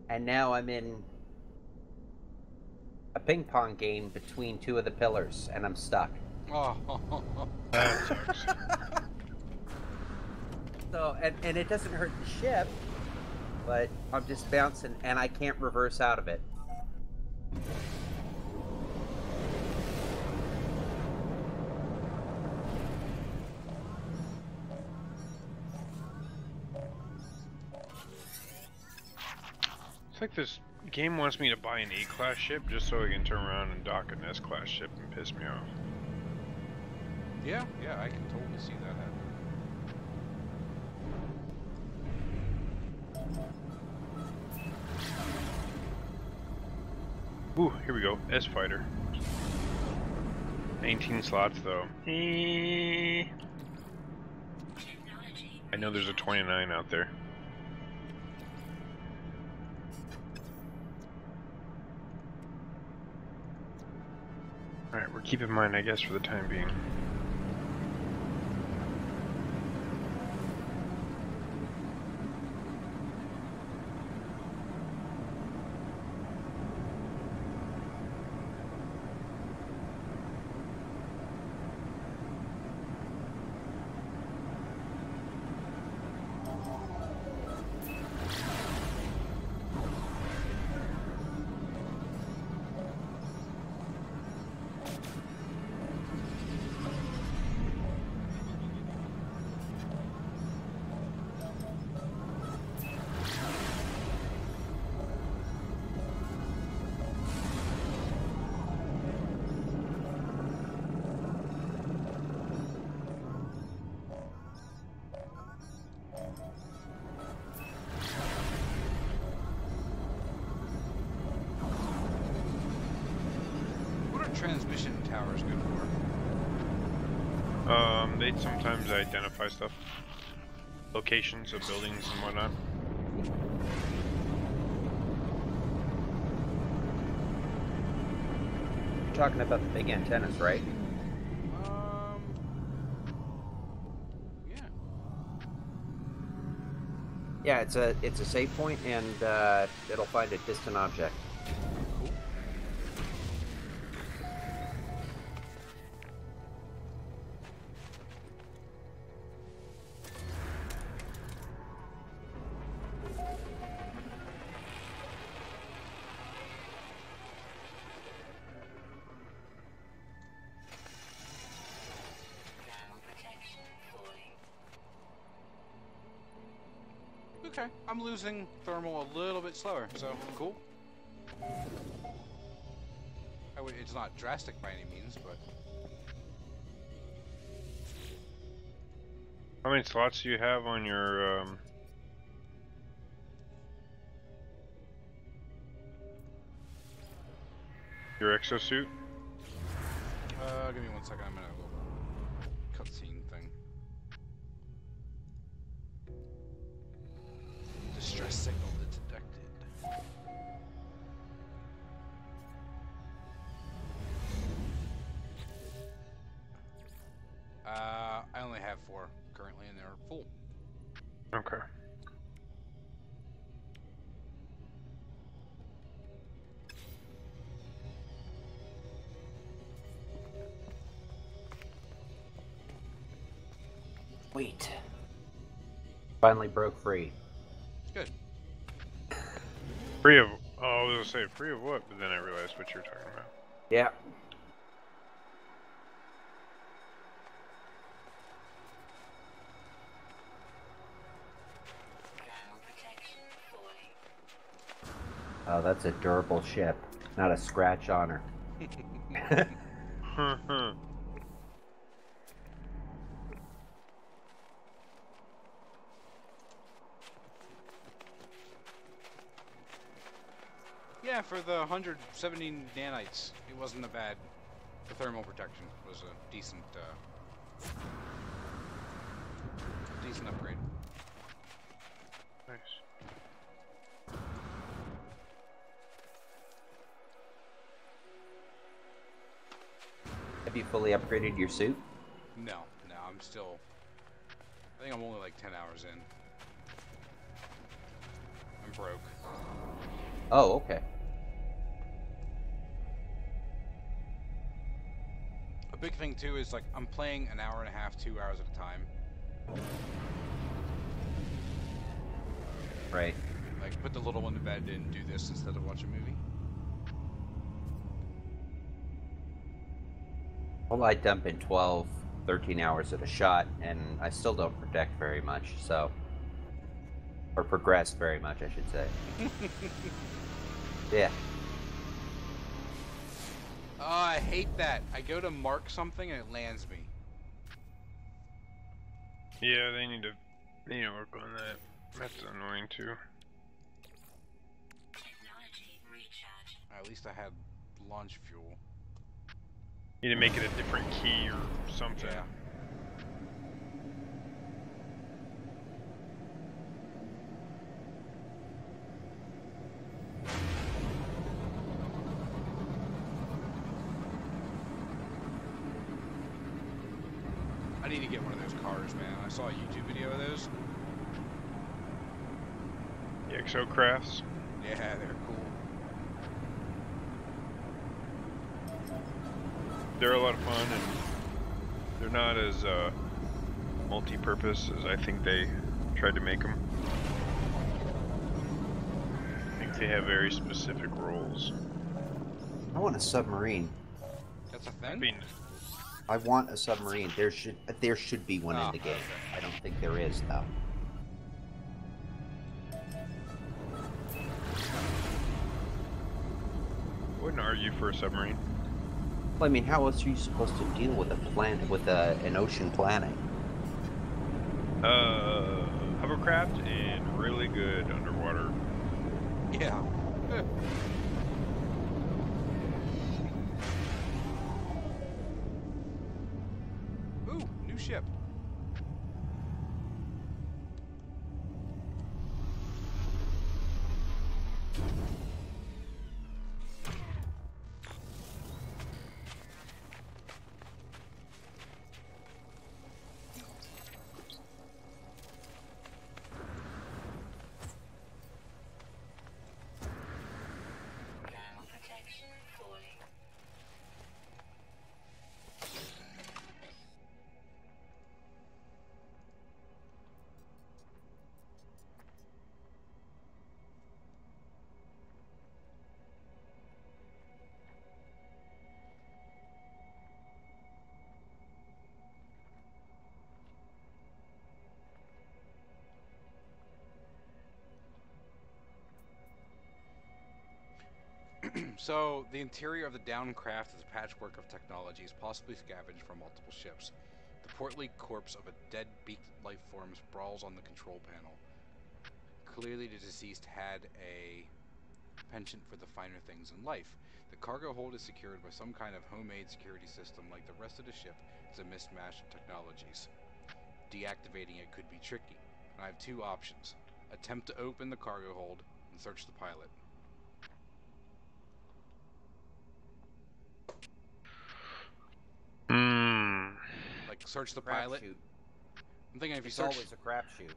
and now I'm in a ping pong game between two of the pillars, and I'm stuck. Oh. That sucks. So, and it doesn't hurt the ship, but I'm just bouncing, and I can't reverse out of it. It's like this game wants me to buy an A-class ship just so I can turn around and dock an S-class ship and piss me off. Yeah, I can totally see that happening. Ooh, here we go. S-fighter. 19 slots though. I know there's a 29 out there. Alright, we're keeping mine, I guess, for the time being. Transmission towers good for? They sometimes identify stuff. Locations of buildings and whatnot. You're talking about the big antennas, right? Yeah. Yeah, it's a save point, and it'll find a distant object. Cool. Okay, I'm losing thermal a little bit slower, so cool. It's not drastic by any means, but... How many slots do you have on your exosuit? Give me 1 second, I'm in a little cutscene thing. Distress signal detected. I only have 4 currently, and they're full. Okay. Wait. Finally broke free. Good. Free of... Oh, I was gonna say free of what? But then I realized what you were talking about. Yeah. Oh, that's a durable ship. Not a scratch on her. Yeah, for the 170 nanites, it wasn't a bad. The thermal protection was a decent, decent upgrade. Nice. Have you fully upgraded your suit? No, I'm still. I think I'm only like 10 hours in. I'm broke. Oh, okay. A big thing too is like I'm playing an hour and a half, 2 hours at a time. Right. Like put the little one to bed and do this instead of watch a movie. Well, I dump in 12, 13 hours at a shot, and I still don't protect very much, so... Or progress very much, I should say. Yeah. Oh, I hate that. I go to mark something and it lands me. Yeah, they need to work on that. That's annoying too. Technology recharge. At least I had launch fuel. You need to make it a different key or something. Yeah. I need to get one of those cars, man. I saw a YouTube video of those. The Exocrafts. Yeah, they're cool. They're a lot of fun, and they're not as multi-purpose as I think they tried to make them. I think they have very specific roles. I want a submarine. That's a I thing? mean, I want a submarine. There should be one in the game. Okay. I don't think there is, though. wouldn't argue for a submarine. Well, I mean, how else are you supposed to deal with a planet, with an ocean planet? Hovercraft and really good underwater. Yeah. Ooh, new ship. Thermal protection falling. So, the interior of the downed craft is a patchwork of technologies, possibly scavenged from multiple ships. The portly corpse of a dead beaked life form sprawls on the control panel. Clearly, the deceased had a penchant for the finer things in life. The cargo hold is secured by some kind of homemade security system. Like the rest of the ship, it's a mismatch of technologies. Deactivating it could be tricky. I have two options. Attempt to open the cargo hold and search the pilot. Like, search the pilot. Crapshoot. I'm thinking if you It's search... always a crapshoot.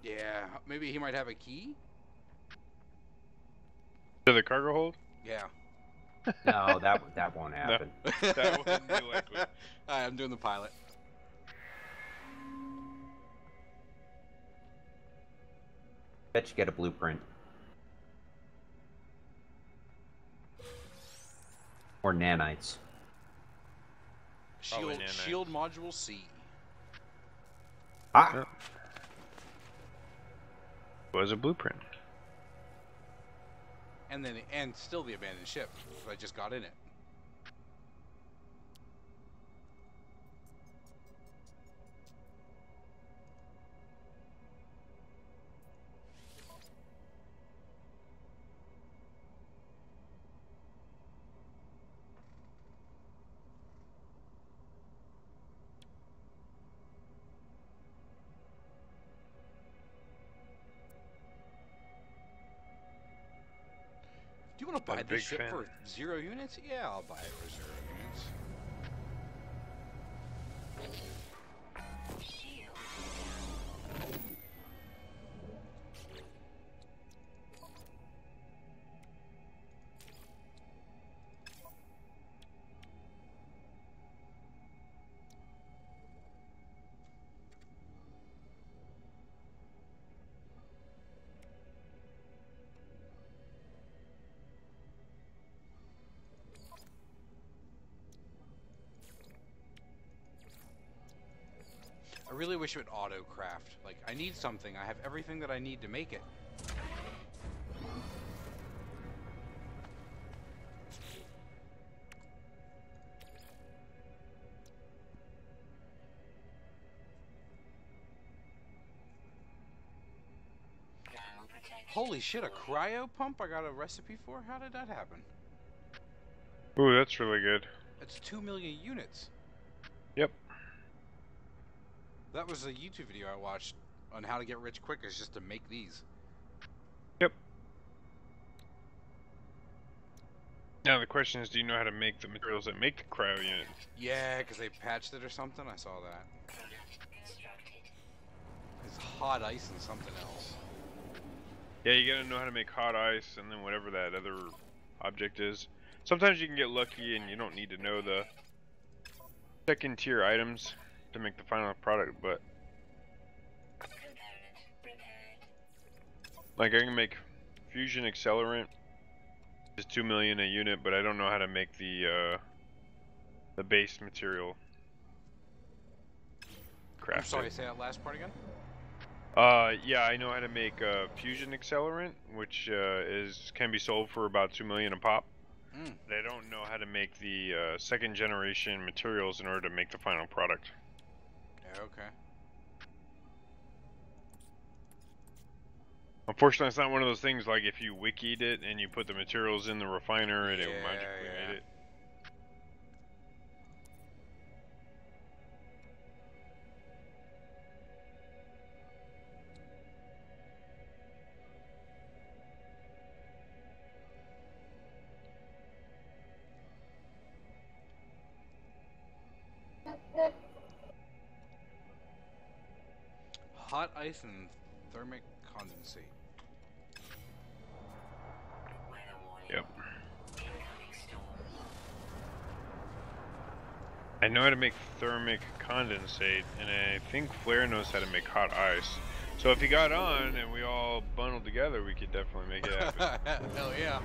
Yeah, maybe he might have a key? To the cargo hold? Yeah. No, that won't happen. That wouldn't be likely. Alright, I'm doing the pilot. Bet you get a blueprint. Or nanites. Probably Shield module C. Ah! Was a blueprint. and still the abandoned ship. But I just got in it. Do you want to buy this ship for 0 units? Yeah, I'll buy it for 0 units. I really wish it would auto-craft. Like, I need something. I have everything that I need to make it. Holy shit, a cryo pump I got a recipe for? How did that happen? Ooh, that's really good. It's 2 million units. Yep. That was a YouTube video I watched on how to get rich quick, is just to make these. Yep. Now the question is, do you know how to make the materials that make the cryo unit? Yeah, because they patched it or something. I saw that. It's hot ice and something else. Yeah, you gotta know how to make hot ice and then whatever that other object is. Sometimes you can get lucky and you don't need to know the second tier items to make the final product, but like I can make fusion accelerant, is 2 million a unit, but I don't know how to make the base material. I'm sorry, say that last part again? Yeah, I know how to make fusion accelerant, which can be sold for about 2 million a pop. But I don't know how to make the second generation materials in order to make the final product. Okay. Unfortunately, it's not one of those things like if you wikied it and you put the materials in the refiner and it magically made it. Hot ice and thermic condensate. Yep. I know how to make thermic condensate, and I think Flair knows how to make hot ice. So if he got on and we all bundled together, we could definitely make it happen. Hell yeah.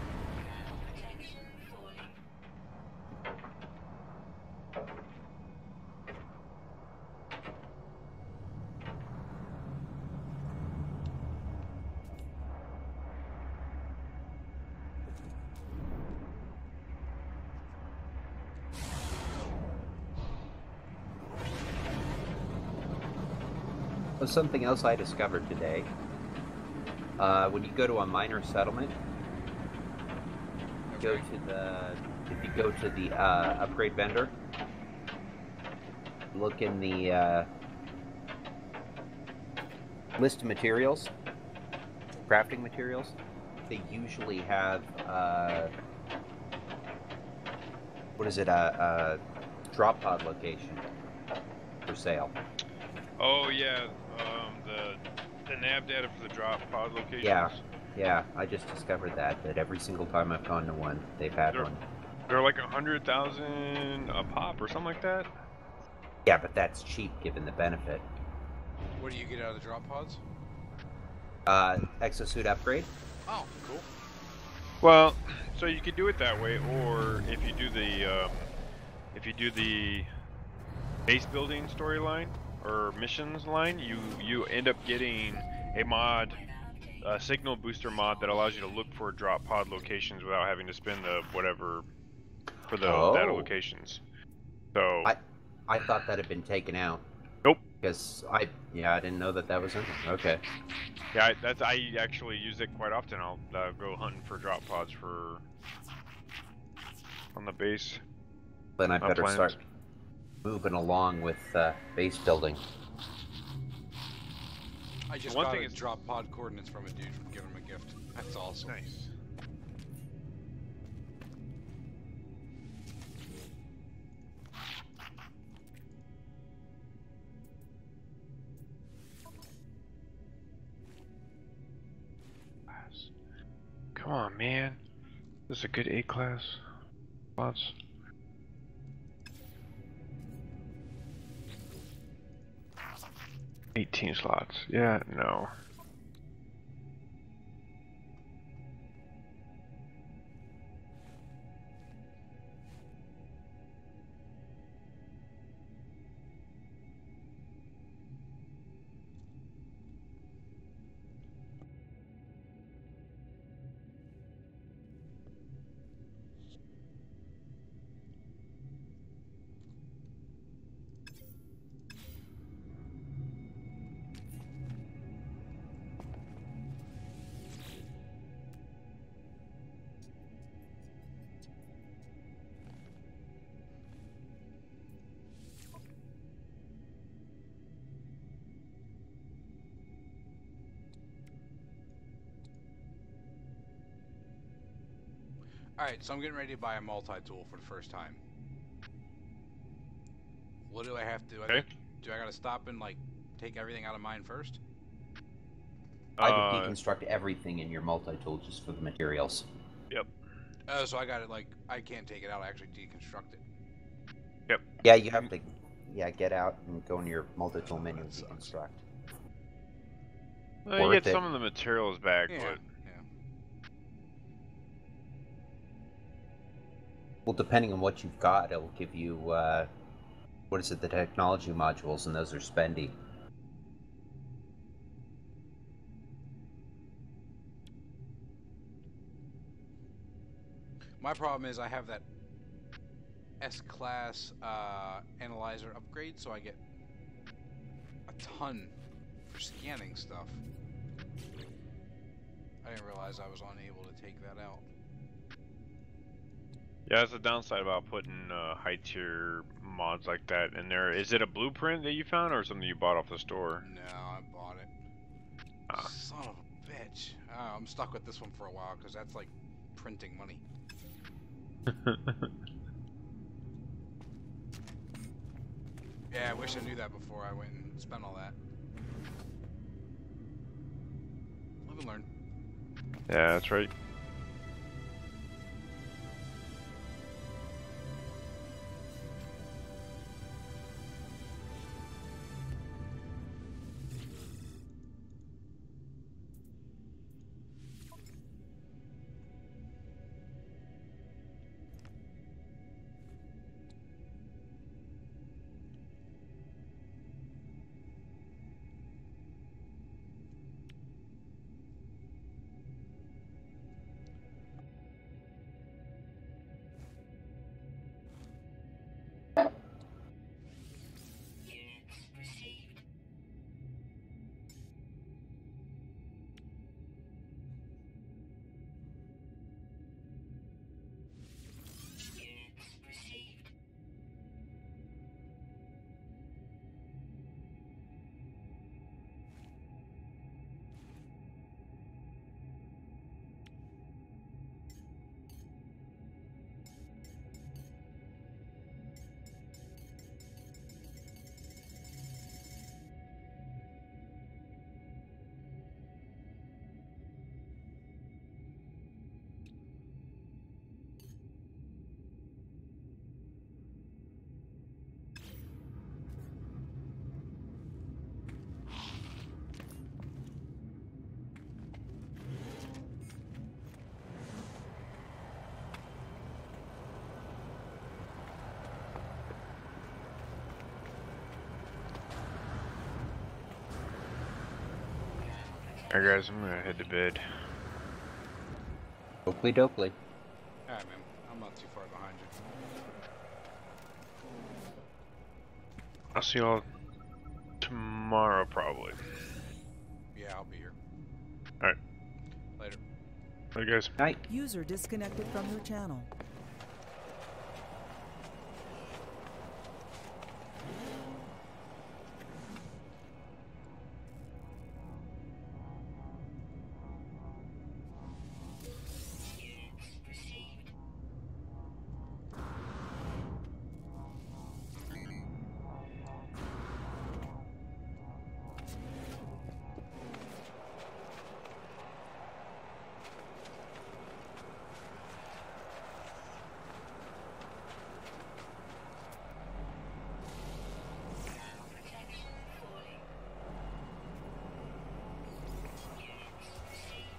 Something else I discovered today. When you go to a minor settlement, if you go to the upgrade vendor, look in the list of materials, crafting materials. They usually have what is it? A drop pod location for sale. Oh yeah, the nav data for the drop pod locations. Yeah, I just discovered that every single time I've gone to one, they've had one. They're like 100,000 a pop or something like that. Yeah, but that's cheap given the benefit. What do you get out of the drop pods? Exosuit upgrade. Oh, cool. Well, so you could do it that way, or if you do the base building storyline or missions line, you end up getting a mod a signal booster mod that allows you to look for drop pod locations without having to spend the whatever for the data locations. So I thought that had been taken out. Nope. Because I didn't know that was in there. Okay. Yeah, I actually use it quite often. I'll go hunting for drop pods on the base. Then I better start moving along with base building. I just got a drop pod coordinates from a dude from giving him a gift. That's awesome. Nice. Come on, man. This is a good A-class. Lots. $18 slots. Yeah, no. Alright, so I'm getting ready to buy a multi-tool for the first time. What do I have to do? Do I gotta stop and, like, take everything out of mine first? I would deconstruct everything in your multi-tool just for the materials. Yep. Oh, so I gotta, like, I can't take it out, I actually deconstruct it. Yep. Yeah, you have to get out and go into your multi-tool menu and deconstruct. You get some of the materials back, but... Well, depending on what you've got, it'll give you, what is it, the technology modules, and those are spendy. My problem is I have that S-class analyzer upgrade, so I get a ton for scanning stuff. I didn't realize I was unable to take that out. Yeah, that's the downside about putting high tier mods like that in there. Is it a blueprint that you found or something you bought off the store? No, I bought it. Son of a bitch. I'm stuck with this one for a while because that's like printing money. Yeah, I wish I knew that before I went and spent all that. Live and learn. Yeah, that's right. Alright guys, I'm gonna head to bed. Oakley dokley. Alright, man. I'm not too far behind you. I'll see y'all tomorrow probably. Yeah, I'll be here. Alright. Later. Later guys. Night. User disconnected from your channel. Protection falling. Units received.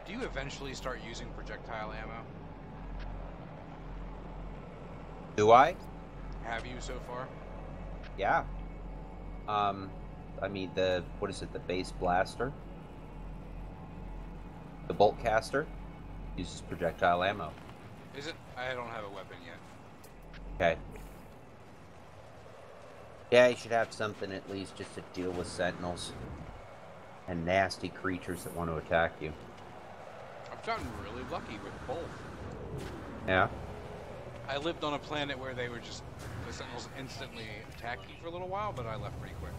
Do you eventually start using projectile ammo? Do I? Have you so far? Yeah. I mean what is it? The base blaster, the bolt caster, uses projectile ammo. Is it? I don't have a weapon yet. Okay. Yeah, you should have something at least just to deal with sentinels and nasty creatures that want to attack you. I've gotten really lucky with both. Yeah. I lived on a planet where they were just, the sentinels instantly attack you for a little while, but I left pretty quick.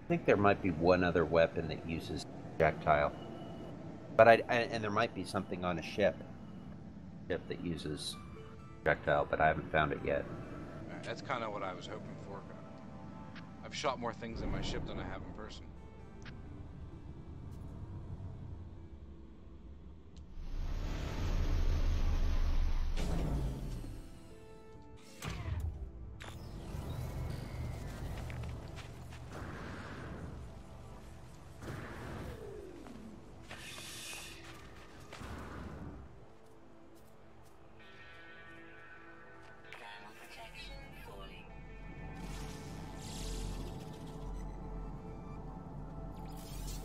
I think there might be one other weapon that uses projectile, but and there might be something on a ship that uses projectile, but I haven't found it yet. That's kind of what I was hoping for. I've shot more things in my ship than I have in person. Thermal protection falling.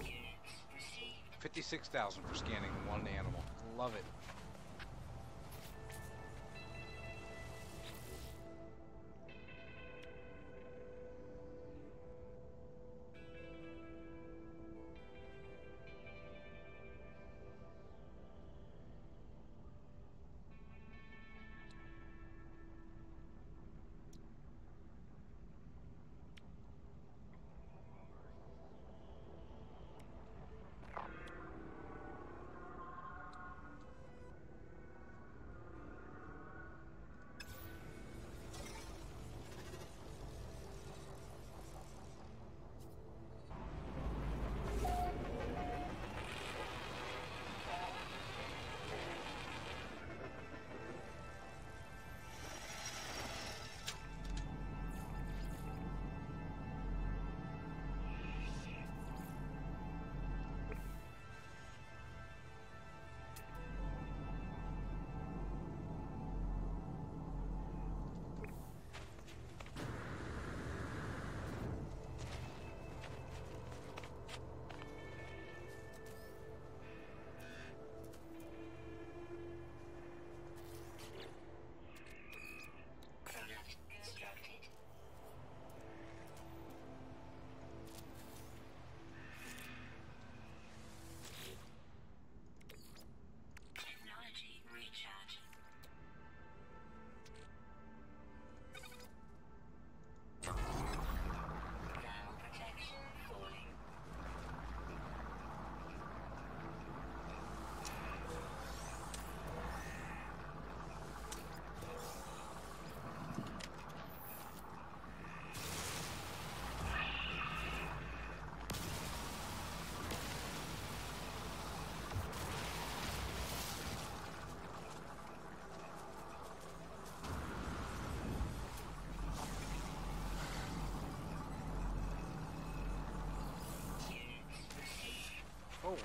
Units received. 56,000 for scanning one animal. Love it.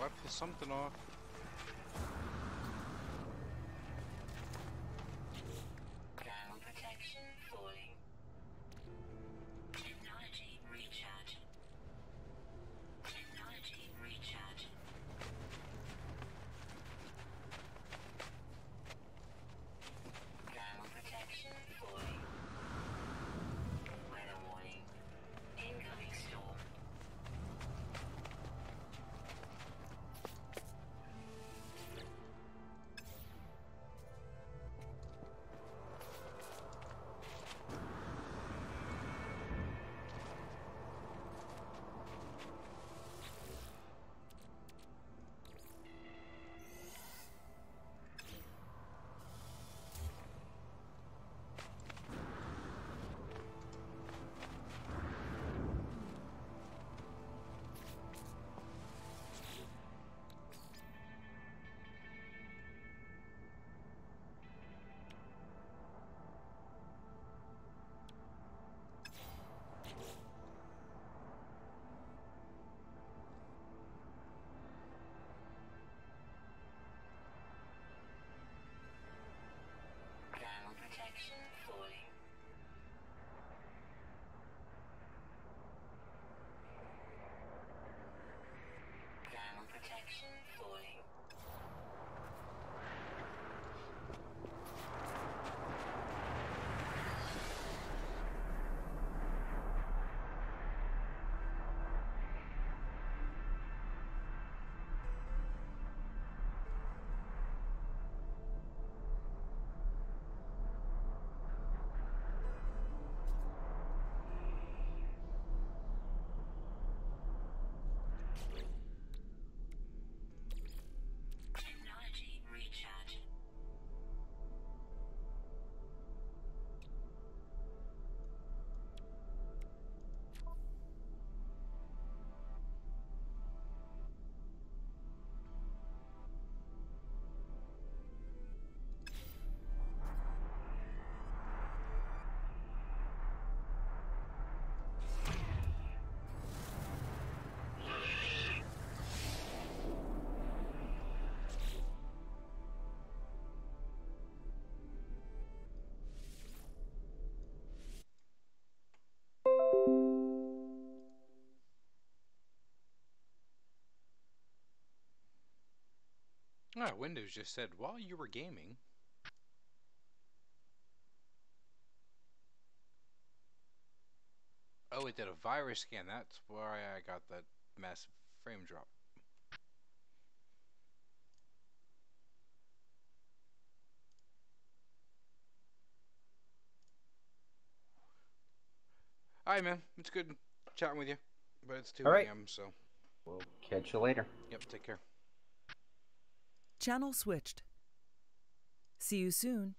I pissed something off. Thermal protection falling. Technology recharge. Technology recharge. Thermal protection falling. Weather warning. Incoming storm. Thermal protection falling. Thermal protection falling. Technology recharge. Ah, Windows just said, while you were gaming. Oh, it did a virus scan. That's why I got that massive frame drop. Alright, man. It's good chatting with you. But it's 2 All right. a.m., so. We'll catch you later. Yep, take care. Channel switched. See you soon.